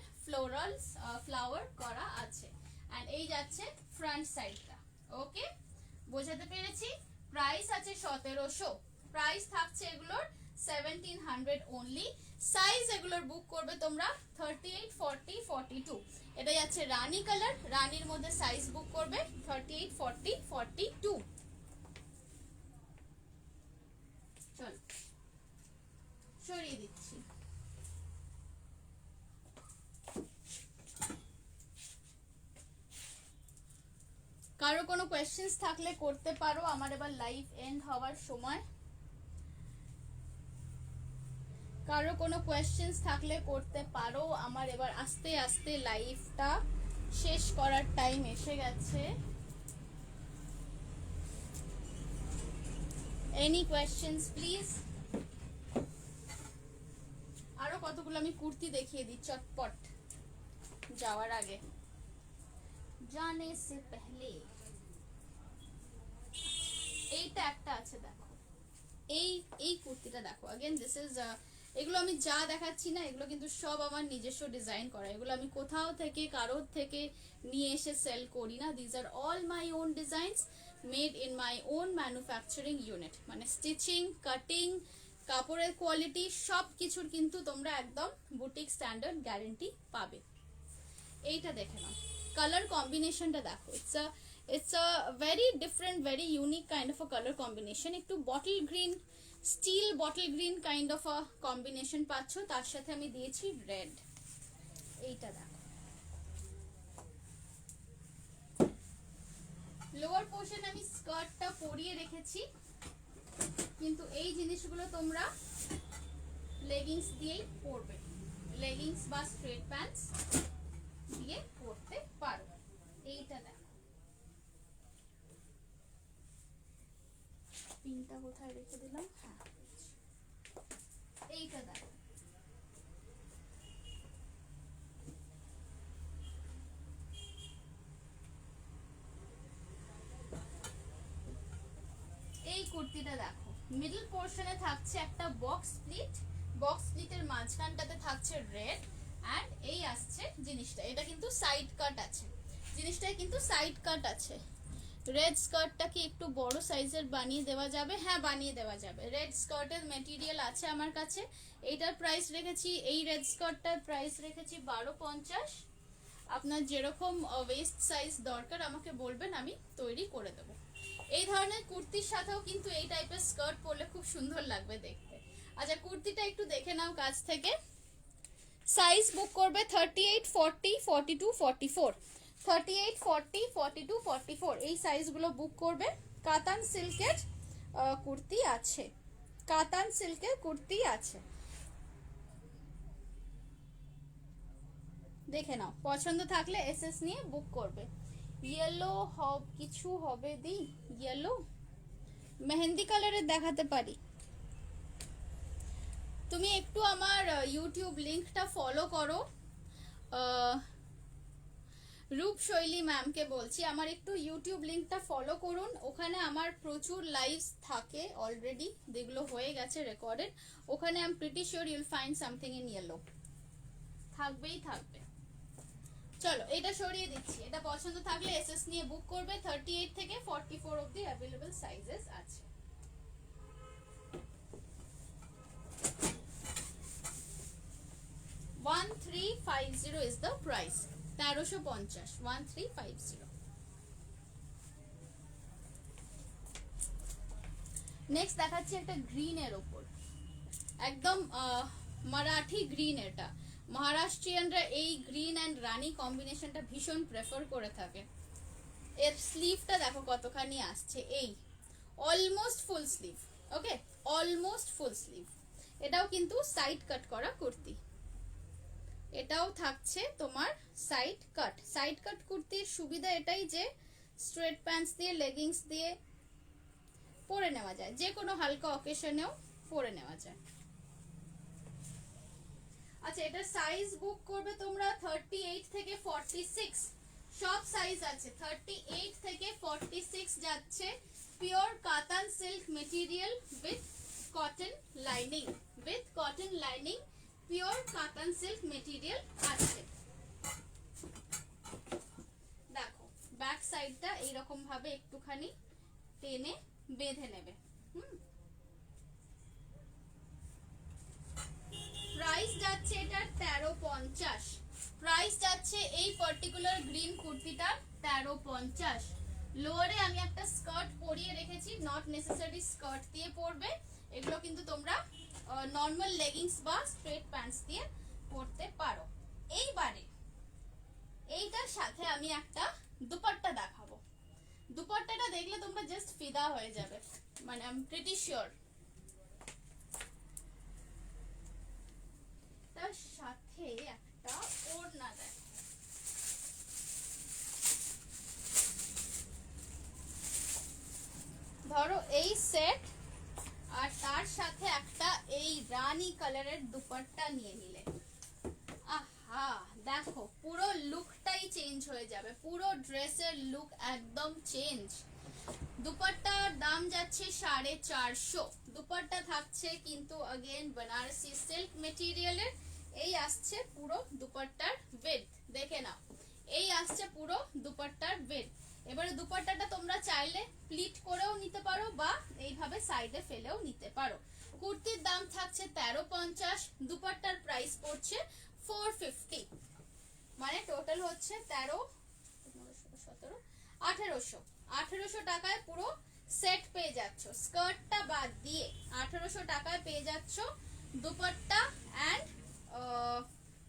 ফ্লাওয়ার করা আছে এন্ড এই যাচ্ছে ফ্রন্ট সাইডটা ওকে বোঝাতে পেরেছি প্রাইস আছে 1700 প্রাইস থাকছে এগুলোর 1700 অনলি সাইজ এগুলোর বুক করবে তোমরা 38 40 42 এটা যাচ্ছে রানী কালার রানীর মধ্যে সাইজ বুক করবে 38 40 42 চল সরিয়ে দিচ্ছি কারো কোনো কোয়েশ্চেন্স থাকলে করতে পারো আমার এবার লাইভ এন্ড হওয়ার সময় কারো কোনো কোয়েশ্চেন্স থাকলে করতে পারো আমার এবার আস্তে আস্তে লাইভটা শেষ করার টাইম এসে গেছে এনি কোয়েশ্চেন্স প্লিজ আরো কতগুলো আমি কুর্তি দেখিয়ে দিই চটপট যাওয়ার আগে জানে সে পহলে এইটা একটা আছে দেখো এই কুর্তিটা দেখো अगेन দিস ইজ এগুলো আমি যা দেখাচ্ছি না এগুলো কিন্তু সব আমার নিজস্ব ডিজাইন করা এগুলো আমি কোথাও থেকে কারোর থেকে নিয়ে এসে সেল করি না this are all my own designs made in my own manufacturing unit মানে স্টিচিং কাটিং কাপড়ের কোয়ালিটি সব কিছুর কিন্তু তোমরা একদম বুটিক স্ট্যান্ডার্ড গ্যারান্টি পাবে এইটা দেখে নাও কালার কম্বিনেশনটা দেখো it's a very different very unique kind of a color combination একটু bottle green still bottle green kind of a combination পাচ্ছ তার সাথে আমি দিয়েছি রেড এইটা দেখো লোয়ার পোর্শন আমি স্কার্টটা পরিয়ে রেখেছি কিন্তু এই জিনিসগুলো তোমরা লেগিংস দিয়েই পরবে লেগিংস বা স্ট্রেট প্যান্টস দিয়ে পরতে পারো এইটা দেখো পিনটা কোথায় রেখে দিলাম হ্যাঁ এইটা দেখো এই কুর্তিটা দেখো মিডল পোর্শনে থাকছে একটা বক্স স্প্লিটের মাঝখানটাতে থাকছে রেড এন্ড এই আসছে জিনিসটা এটা কিন্তু সাইড কাট আছে জিনিসটায় কিন্তু সাইড কাট আছে রেড স্কার্টটা কি একটু বড় সাইজের বানিয়ে দেওয়া যাবে হ্যাঁ বানিয়ে দেওয়া যাবে রেড স্কার্টের মেটেরিয়াল আছে আমার কাছে এইটার প্রাইস রেখেছি এই রেড স্কার্টটার প্রাইস রেখেছি 1250 আপনার যেরকম ওয়েস্ট সাইজ দরকার আমাকে বলবেন আমি তৈরি করে দেবো এই ধরনের কুর্তির সাথেও কিন্তু এই টাইপের স্কার্ট পরলে খুব সুন্দর লাগবে দেখতে আচ্ছা কুর্তিটা একটু দেখে নাও কাছ থেকে সাইজ বুক করবে 38 40 42 44 38 40 42 44 এই সাইজগুলো বুক করবে কাতান সিল্কের কুর্তি আছে কাতান সিল্কের কুর্তি আছে দেখে নাও পছন্দ থাকলে এসএস নিয়ে বুক করবে ইয়েলো কিছু হবে দি ইয়েলো মেহেন্দি কালারের দেখাতে পারি তুমি একটু আমার ইউটিউব লিংকটা ফলো করো রূপশৈলী ম্যামকে বলছি আমার একটু ইউটিউব লিংকটা ফলো করুন ওখানে আমার প্রচুর লাইভস থাকে অলরেডি যেগুলো হয়ে গেছে রেকর্ডেড ওখানে I am pretty sure Yule find something in yellow থাকবেই থাকবে চলো এটা সরিয়ে দিচ্ছি এটা পছন্দ থাকলে এসএস নিয়ে বুক করবে 38 থেকে 44 অবধি অ্যাভেলেবল সাইজেস আছে $1350 is the price 1350 1350 নেক্সট দেখাচ্ছি একটা গ্রিনের ওপর, একদম মারাঠি গ্রিন। এটা মহারাষ্ট্রিয়ানরা এই গ্রিন অ্যান্ড রানী কম্বিনেশনটা ভীষণ প্রেফার করে থাকে। এর স্লিভটা দেখো কতখানি আসছে, এই অলমোস্ট ফুল স্লিভ। ওকে, অলমোস্ট ফুল স্লিভ। এটাও কিন্তু সাইড কাট করা কুর্তি, এটাও থাকছে তোমার সাইড কাট। সাইড কাট কুর্তির সুবিধা এটাই যে স্ট্রেট প্যান্টস দিয়ে লেগিংস দিয়ে পরে নেওয়া যায়, যে কোনো হালকা অকেশনেও পরে নেওয়া যায়। আচ্ছা, এটা সাইজ বুক করবে তোমরা 38 থেকে 46, সব সাইজ আছে। 38 থেকে 46 যাচ্ছে। পিওর কাতান silk material with cotton lining, with cotton lining, pure কাতান সিল্ক মেটেরিয়াল আছে। দেখো ব্যাক সাইডটা এইরকম ভাবে একটুখানি টেনে বেঁধে নেবে। প্রাইস যাচ্ছে এটার 1350। প্রাইস যাচ্ছে এই পার্টিকুলার গ্রিন কুর্তিটার 1350। লোয়ারে আমি একটা স্কার্ট পরিয়ে রেখেছি, নট নেসেসারি স্কার্ট দিয়ে পরবে, এগুলো কিন্তু তোমরা নর্মাল লেগিংস বা স্ট্রেট প্যান্টস দিয়ে পরতে পারো। এইবারে এইটার সাথে আমি একটা দুপাট্টা দেখাবো। দুপাট্টাটা দেখলে তোমরা জাস্ট ফিদা হয়ে যাবে, মানে আই এম প্রিটি শিওর। তার সাথে একটা ওড়না দেখো, ধরো এই সেট, আর তার সাথে একটা এই রানী কালারের দুপাট্টা নিয়ে নিলে, আহা দেখো পুরো লুকটাই চেঞ্জ হয়ে যাবে, পুরো ড্রেসের লুক একদম চেঞ্জ। দুপাট্টার দাম যাচ্ছে 450। দুপাট্টা থাকছে কিন্তু अगेन बनारसी সিল্ক মেটেরিয়ালের। এই আসছে পুরো দুপাট্টার উইডথ, দেখে নাও, এই আসছে পুরো দুপাট্টার উইডথ। এবারে দুপাট্টাটা তোমরা চাইলে প্লিট করেও নিতে পারো বা এইভাবে সাইডে ফেলেও নিতে পারো। কুর্তির দাম থাকছে 1350, দুপাট্টার প্রাইস পড়ছে 450, মানে টোটাল হচ্ছে 1800 টাকায় পুরো সেট পেয়ে যাচ্ছ। স্কার্টটা বাদ দিয়ে 1800 টাকায় পেয়ে যাচ্ছ দুপাট্টা অ্যান্ড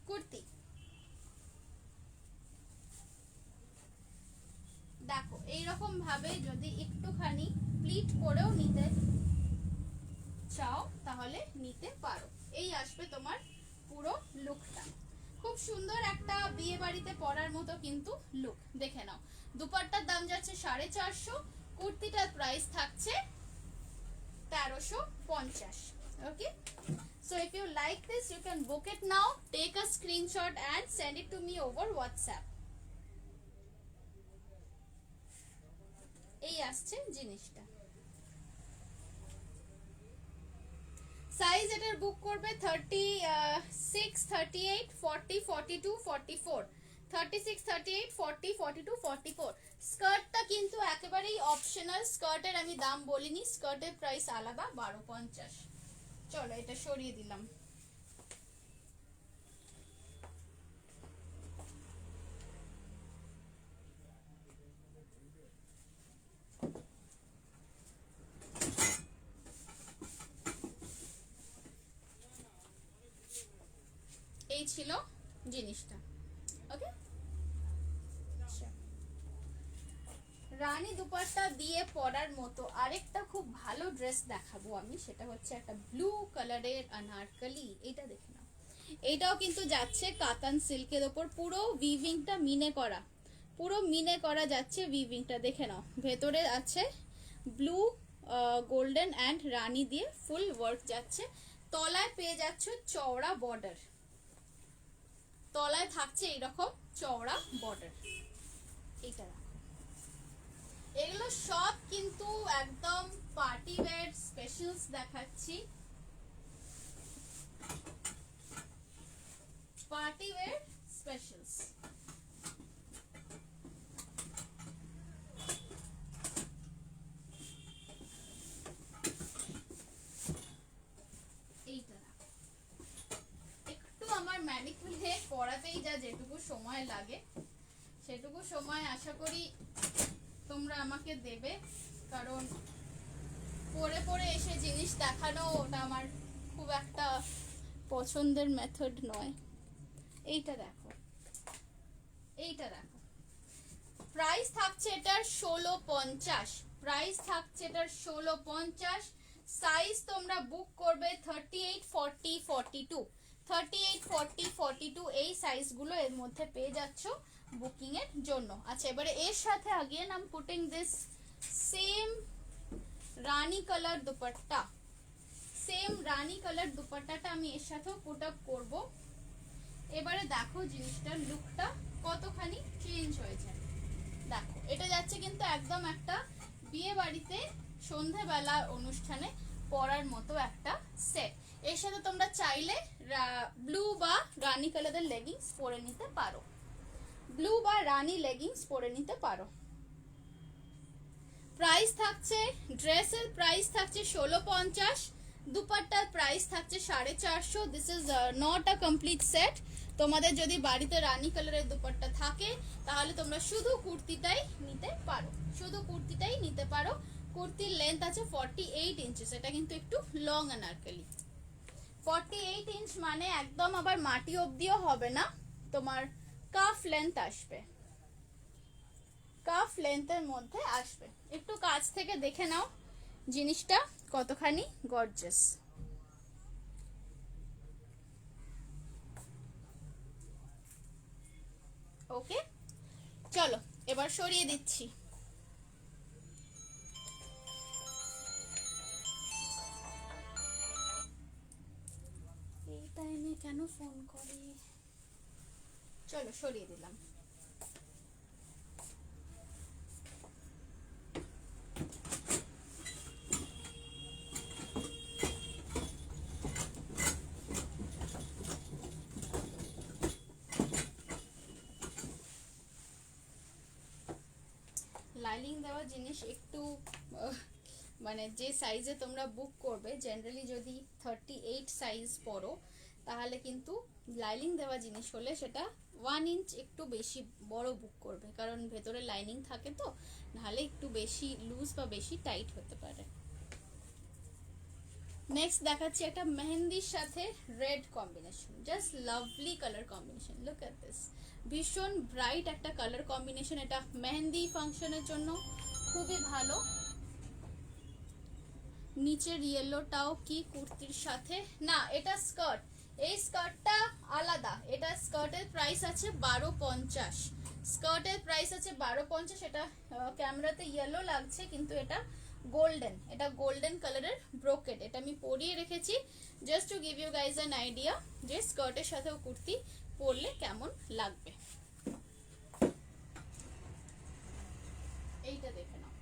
কুর্তি। দেখো এইরকম ভাবে যদি একটুখানি প্লিট করেও নিতে চাও তাহলে নিতে পারো। এই আসবে তোমার পুরো লুকটা, খুব সুন্দর একটা বিয়ে বাড়িতে পরার মতো কিন্তু লুক। দেখে নাও, দুপাট্টার দাম যাচ্ছে 450, কুর্তিটার প্রাইস থাকছে 1350। ওকে, so if you like this you can book it now, take a screenshot and send it to me over WhatsApp. এই আসছে জিনিসটা। সাইজ এটার বুক করবে 36, 38, 40, 42, 44, 36, 38, 40, 42, 44। স্কার্টটা কিন্তু একেবারেই অপশনাল, স্কার্টের আমি দাম বলিনি, স্কার্টের প্রাইস আলাদা 1250। চলো এটা সরিয়ে দিলাম। এই ছিল জিনিসটা। ওকে, রানী দুপাট্টা দিয়ে পরার মতো আরেকটা খুব ভালো ড্রেস দেখাবো আমি, সেটা হচ্ছে একটা ব্লু কালারের আনারকলি। এটা দেখে নাও, এইটাও কিন্তু যাচ্ছে কাতান সিল্কের ওপর, পুরো উইভিংটা মিনে করা, পুরো মিনে করা যাচ্ছে উইভিংটা। দেখে নাও, ভেতরে আছে ব্লু গোল্ডেন অ্যান্ড রানী দিয়ে ফুল ওয়ার্ক যাচ্ছে। তলায় পেয়ে যাচ্ছ চওড়া বর্ডার, তলায় থাকছে এইরকম চওড়া বর্ডার। এইটা এগুলো সব কিন্তু একদম পার্টি ওয়্যার স্পেশালস দেখাচ্ছি, পার্টি ওয়্যার স্পেশালস। এইটা একটু আমার ম্যানিকুলে পড়াতেই যা যেটুকু সময় লাগে সেটুকু সময় আশা করি তোমরা আমাকে দেবে, কারণ পরে পরে এসে জিনিস দেখানো ওটা আমার খুব একটা পছন্দের মেথড নয়। এইটা দেখো, এইটা দেখো, প্রাইস থাকছে এটার 1650, প্রাইস থাকছে এটার 1650। সাইজ তোমরা বুক করবে 38, 40, 42, 38, 40, 42 এই সাইজগুলো এর মধ্যে পেয়ে যাচ্ছ বুকিং এর জন্য। আচ্ছা, এবারে এর সাথে again I am putting this same rani colour dupatta, same rani colour দুপাট্টাটা আমি এর সাথেও পুট আপ করব। এবারে দেখো জিনিসটার লুকটা কতখানি চেঞ্জ হয়েছে। দেখো এটা যাচ্ছে কিন্তু একদম একটা বিয়ে বাড়িতে সন্ধ্যাবেলা অনুষ্ঠানে পরার মতো একটা সেট। এর সাথে তোমরা চাইলে ব্লু বা রানী কালারের লেগিংস পরে নিতে পারো, ব্লু বা রানী লেগিংস পরে নিতে পারো। প্রাইস থাকছে, ড্রেসের প্রাইস থাকছে 1650, দুপাট্টার প্রাইস থাকছে 450। This is not a complete set. তোমাদের যদি বাড়িতে রানী কালারের দুপাট্টা থাকে তাহলে তোমরা শুধু কুর্তিটাই নিতে পারো, শুধু কুর্তিটাই নিতে পারো। কুর্তির লেন্থ আছে 48 ইঞ্চেস, এটা কিন্তু একটু লং আনারকলি। 48 ইঞ্চ মানে একদম আবার মাটি অবধিও হবে না, তোমার কাফ লেন্থ আসবে, কাফ লেন্থের মধ্যে আসবে। একটু কাছ থেকে দেখে নাও জিনিসটা কতখানি গর্জিয়াস। ওকে, চলো এবার সরিয়ে দিচ্ছি। এই টাইমে কেন ফোন করে? চলো সরিয়ে দিলাম। লাইলিং দেওয়া জিনিস একটু মানে যে সাইজে তোমরা বুক করবে, জেনারেলি যদি 38 সাইজ পরো তাহলে কিন্তু লাইলিং দেওয়া জিনিস হলে সেটা 1 ইঞ্চ একটু বেশি বড় বুক করবে, কারণ ভেতরে লাইনিং থাকে তো, নাহলে একটু বেশি লুজ বা বেশি টাইট হতে পারে। নেক্সট দেখাচ্ছি একটা মেহেন্দির সাথে red combination, just lovely colour combination. Look at this, ভীষণ ব্রাইট একটা কালার কম্বিনেশন। এটা মেহেন্দি ফাংশনের জন্য খুবই ভালো। নিচের ইয়েলোটাও কি কুর্তির সাথে না, এটা স্কার্ট, এই স্কার্টটা আলাদা। এটা স্কার্টের প্রাইস আছে 1250, স্কার্টের প্রাইস আছে 1250। এটা ক্যামেরাতে ইয়েলো লাগছে কিন্তু এটা গোল্ডেন, এটা গোল্ডেন কালারের ব্রোকেট। এটা আমি পরিয়ে রেখেছি just to give you guys an idea যে স্কার্টের সাথেও কুর্তি পরলে কেমন লাগবে। এইটা দেখে নাও,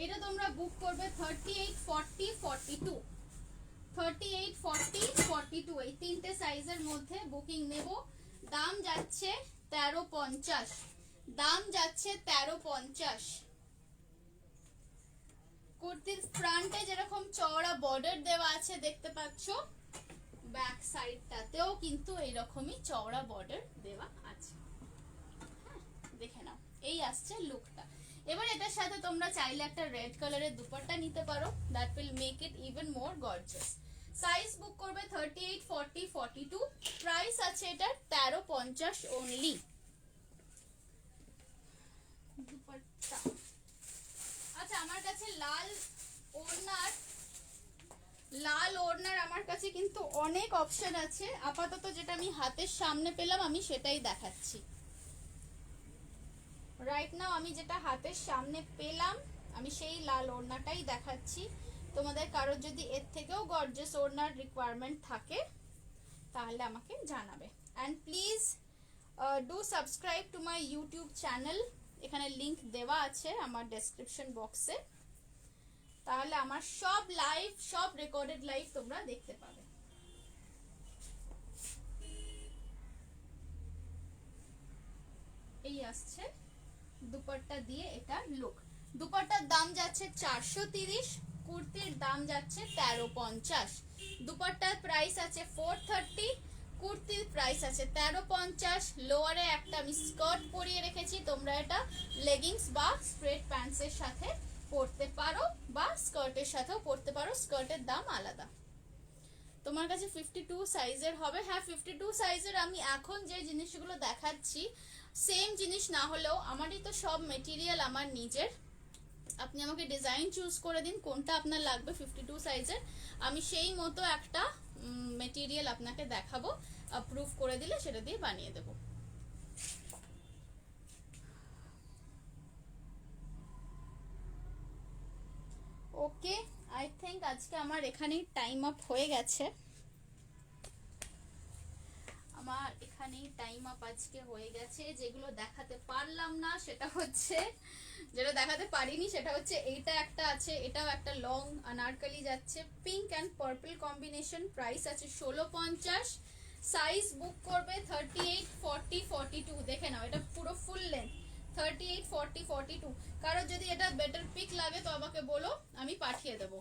এটা তোমরা বুক করবে 38, 40, 42, 38, 40, 42 এই তিনটে সাইজের মধ্যে বুকিং নেব। দাম যাচ্ছে 1350, দাম যাচ্ছে 1350। কুর্তির ফ্রন্টে যেরকম চওড়া বর্ডার দেওয়া আছে দেখতে পাচ্ছ, ব্যাক সাইডটাতেও কিন্তু এইরকমই চওড়া বর্ডার দেওয়া আছে। হ্যাঁ, দেখে নাও, এই আসছে লুকটা। এবার এটার সাথে তোমরা চাইলে একটা রেড কালারের দুপাট্টা নিতে পারো, that will make it even more gorgeous. Size book করবে 38, 40, 42, প্রাইস আছে এটার 1350 অনলি। দুপাট্টা আচ্ছা, আমার কাছে লাল ওড়নার আমার কাছে কিন্তু অনেক অপশন আছে। আপাতত যেটা আমি হাতের সামনে পেলাম আমি সেটাই দেখাচ্ছি। রাইট নাও আমি যেটা হাতের সামনে পেলাম আমি সেই লাল ওড়নাটাই দেখাচ্ছি। তোমাদের কারোর যদি এর থেকেও গর্জিয়াস ওড়নার রিকোয়ারমেন্ট থাকে তাহলে আমাকে জানাবে। And please do subscribe to my YouTube channel, এখানে লিংক দেওয়া আছে আমার ডেসক্রিপশন বক্সে, তাহলে আমার সব লাইভ, সব রেকর্ডেড লাইভ তোমরা দেখতে পাবে। এই আসছে দুপাট্টা দিয়ে এটা লুক। দুপাট্টার দাম যাচ্ছে 430, কুর্তির দাম যাচ্ছে 1350। দুপাট্টার প্রাইস আছে 430, কুর্তির প্রাইস আছে 1350। লোয়ারে একটা আমি স্কার্ট পরিয়ে রেখেছি, তোমরা এটা লেগিংস বা স্ট্রেট প্যান্টসের সাথে পরতে পারো বা স্কার্টের সাথেও পরতে পারো, স্কার্টের দাম আলাদা। তোমার কাছে 52 সাইজের হবে। হ্যাঁ 52 সাইজের আমি এখন যে জিনিসগুলো দেখাচ্ছি সেম জিনিস না হলেও আমারই তো সব মেটেরিয়াল আমার নিজের। আপনি আমাকে ডিজাইন চুজ করে দিন কোনটা আপনার লাগবে 52 সাইজের, আমি সেই মতো একটা মেটেরিয়াল আপনাকে দেখাবো, অ্যাপ্রুভ করে দিলে সেটা দিয়ে বানিয়ে দেবো। ওকে, আই থিঙ্ক আজকে আমার এখানেই টাইম আপ হয়ে গেছে। আমার এখানেই টাইম আপ আজকে হয়ে গেছে। যেগুলো দেখাতে পারলাম না সেটা হচ্ছে, যেটা দেখাতে পারিনি সেটা হচ্ছে এইটা একটা আছে, এটাও একটা লং আনারকলি যাচ্ছে, pink and purple combination, price আছে 1650। সাইজ বুক করবে 38, 40, 42। দেখে নাও এটা পুরো ফুল লেন্থ 38, 40, 42। কারো যদি এটা বেটার পিক লাগে তো আমাকে বলো, আমি পাঠিয়ে দেবো।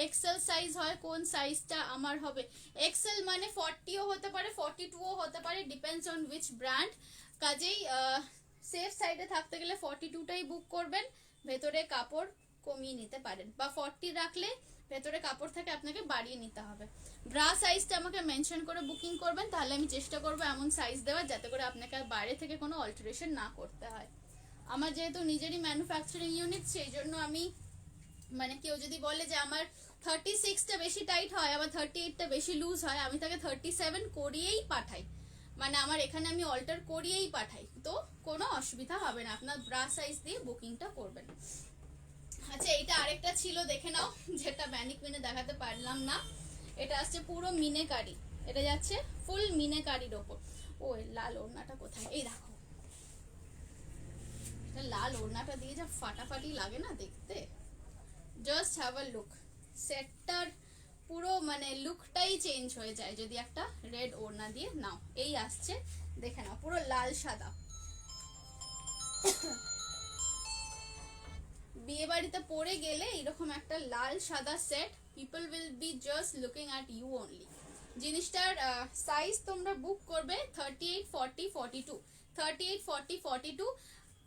এক্সেল সাইজ হয়, কোন সাইজটা আমার হবে? এক্সেল মানে 40ও হতে পারে 42ও হতে পারে, ডিপেন্ডস অন উইচ ব্র্যান্ড। কাজেই সেফ সাইডে থাকতে গেলে 42টাই বুক করবেন, ভেতরে কাপড় কমিয়ে নিতে পারেন, বা 40 রাখলে ভেতরে কাপড় থেকে আপনাকে বাড়িয়ে নিতে হবে। ব্রা সাইজটা আমাকে মেনশন করে বুকিং করবেন, তাহলে আমি চেষ্টা করবো এমন সাইজ দেওয়ার যাতে করে আপনাকে আর বাইরে থেকে কোনো অল্টারেশন না করতে হয়। আমার যেহেতু নিজেরই ম্যানুফ্যাকচারিং ইউনিট, সেই জন্য আমি মানে কেউ যদি বলে যে আমার 36টা বেশি টাইট হয়, আবার 38টা বেশি লুজ হয়, আমি তাকে 37 করিয়েই পাঠাই, মানে আমার এখানে আমি অল্টার করিয়েই পাঠাই, তো কোনো অসুবিধা হবে না, আপনার ব্রা সাইজ দিয়ে বুকিংটা করবেন। আচ্ছা এইটা আরেকটা ছিল, দেখে নাও, যেটা ম্যানিকুইনে দেখাতে পারলাম না। এটা আসছে পুরো মিনেকারি, এটা যাচ্ছে ফুল মিনেকারির ওপর। ও লাল ওড়নাটা কোথায়? এই দেখো, লাল ওড়নাটা দিয়ে যা ফাটাফাটি লাগে না দেখতে, জাস্ট হ্যাভ আ লুক। সেটটার পুরো মানে লুকটাই চেঞ্জ হয়ে যায় যদি একটা রেড ওড়না দিয়ে নাও। এই আসছে, দেখে নাও, পুরো লাল সাদা। বিয়ে বাড়িতে পরে গেলে এরকম একটা লাল সাদা set, people will be just looking at you only. জিনিসটার সাইজ তোমরা বুক করবে 38, 40, 42, 38, 40, 42।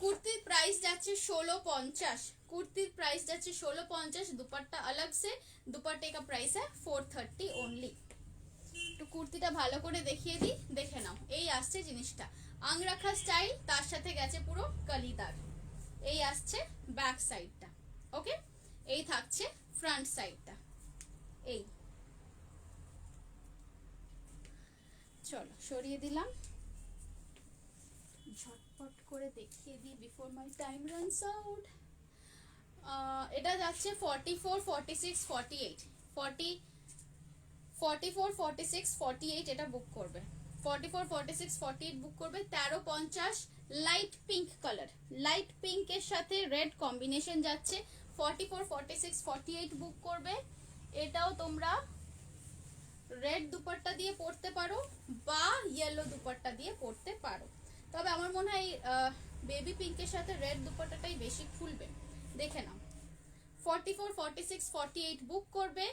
কুর্তির প্রাইস যাচ্ছে 1650, कुर्ती प्राइस যাচ্ছে 1650, দুপাট্টা अलग से, দুপাট্टे का प्राइस है 430 ओनली। তো কুর্তিটা ভালো করে দেখিয়ে দিই, দেখে নাও। এই আসছে জিনিসটা আংরাখা স্টাইল, তার সাথে গেছে পুরো কলিদার। এই আসছে ব্যাক সাইডটা, ওকে। এই থাকছে ফ্রন্ট সাইডটা। এই চলো সরিয়ে দিলাম, ঝটপট করে দেখিয়ে দিই before my time runs out. এটা যাচ্ছে 44, 46, 48, 40, 44, 46, 48 এটা বুক করবে। 44, 46, 48 বুক করবে। 1350 লাইট পিঙ্ক কালার, লাইট পিঙ্কের সাথে রেড কম্বিনেশন যাচ্ছে। 44, 46, 48 বুক করবে। এটাও তোমরা রেড দুপাট্টা দিয়ে পরতে পারো বা ইয়েলো দুপাট্টা দিয়ে পরতে পারো, তবে আমার মনে হয় বেবি পিঙ্কের সাথে রেড দুপাট্টাটাই বেশি খুলবে। দেখে নাও 44, 46, 48 বুক করবে।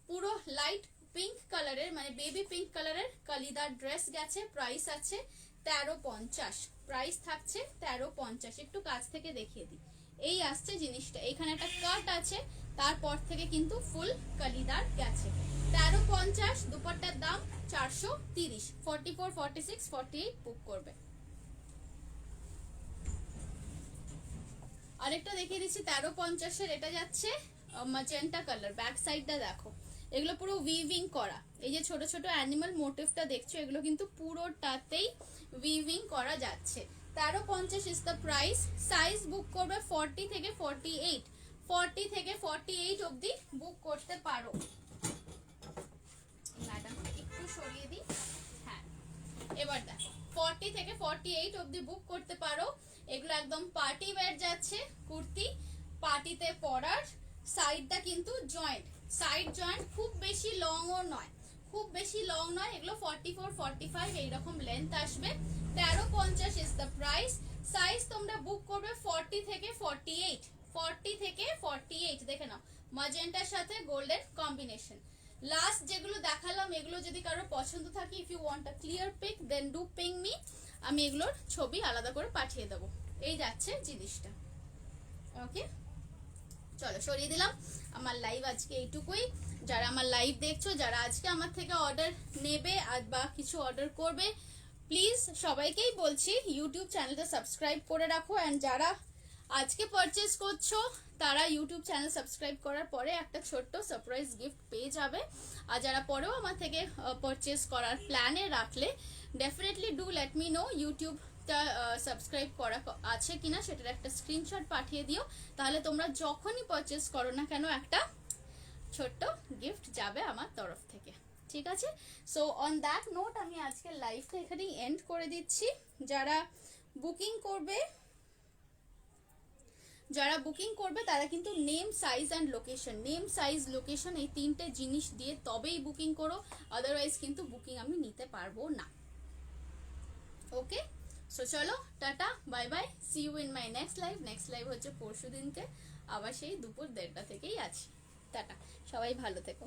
পুরো লাইট পিঙ্ক কালারের মানে বেবি পিঙ্ক কালারের কালিদার ড্রেস গেছে, প্রাইস আছে 1350, প্রাইস থাকছে 1350। একটু কাছ থেকে দেখিয়ে দিই, এই আসছে জিনিসটা, এখানে একটা কাট আছে, তারপর থেকে কিন্তু ফুল কালিদার গেছে। 1350, দুপাট্টার দাম 430। 44, 46, 48 বুক করবে। আরেকটা দেখিয়ে দিচ্ছি 1350-এর, এটা যাচ্ছে ম্যাজেন্টা কালার, ব্যাক সাইডটা দেখো, এগুলো পুরো উইভিং করা। এই যে ছোট ছোট অ্যানিমাল মোটিভটা দেখছো, এগুলো কিন্তু পুরোটাতেই উইভিং করা যাচ্ছে। 1350 is the price. Size book করবে 40 থেকে 48, 40 থেকে 48 অবধি বুক করতে পারো। ম্যাডাম একটু সরিয়ে দিই, হ্যাঁ এবার দেখো 40 থেকে 48 অবধি বুক করতে পারো। এগুলো একদম পার্টি ওয়্যার যাচ্ছে কুর্তি, পার্টিতে পরার। সাইডটা কিন্তু জয়েন্ট, সাইড জয়েন্ট, খুব বেশি লং ও নয়, খুব বেশি লং নয়, এগুলো 44, 45 এইরকম লেন্থ আসবে। 1350 ইজ দ্য প্রাইস। সাইজ তোমরা বুক করবে 40 থেকে 48, 40 থেকে 48। দেখে নাও ম্যাজেন্টার সাথে গোল্ডেন কম্বিনেশন। লাস্ট যেগুলো দেখালাম এগুলো যদি কারো পছন্দ থাকে, if you want a clear pic then do ping me, আমি এগুলোর ছবি আলাদা করে পাঠিয়ে দেবো। এই যাচ্ছে জিনিসটা, ওকে। চলো সরিয়ে দিলাম। আমার লাইভ আজকে এইটুকুই। যারা আমার লাইভ দেখছো, যারা আজকে আমার থেকে অর্ডার নেবে আর বা কিছু অর্ডার করবে, প্লিজ সবাইকেই বলছি ইউটিউব চ্যানেলটা সাবস্ক্রাইব করে রাখো। অ্যান্ড যারা আজকে পারচেস করছো তারা ইউটিউব চ্যানেল সাবস্ক্রাইব করার পরে একটা ছোট্ট সারপ্রাইজ গিফট পেয়ে যাবে। আর যারা পরেও আমার থেকে পারচেস করার প্ল্যানে রাখলে, definitely do let me know ইউটিউবটা সাবস্ক্রাইব করা আছে কিনা, সেটার একটা স্ক্রিনশট পাঠিয়ে দিও। তাহলে তোমরা যখনই পারচেস করো না কেন একটা ছোট্ট গিফট যাবে আমার তরফ থেকে, ঠিক আছে? সো অন দ্যাট নোট আমি আজকের লাইভটা এখানেই এন্ড করে দিচ্ছি। যারা বুকিং করবে তারা কিন্তু name, size and location, name, size, location এই তিনটে জিনিস দিয়ে তবেই বুকিং করো, আদারওয়াইজ কিন্তু বুকিং আমি নিতে পারবো না। ওকে, সো চলো tata, bye bye, see you in my next live. Next live হচ্ছে পরশু দিনকে, আবার সেই দুপুর 1:30 থেকেই আছি। টাটা, সবাই ভালো থেকো।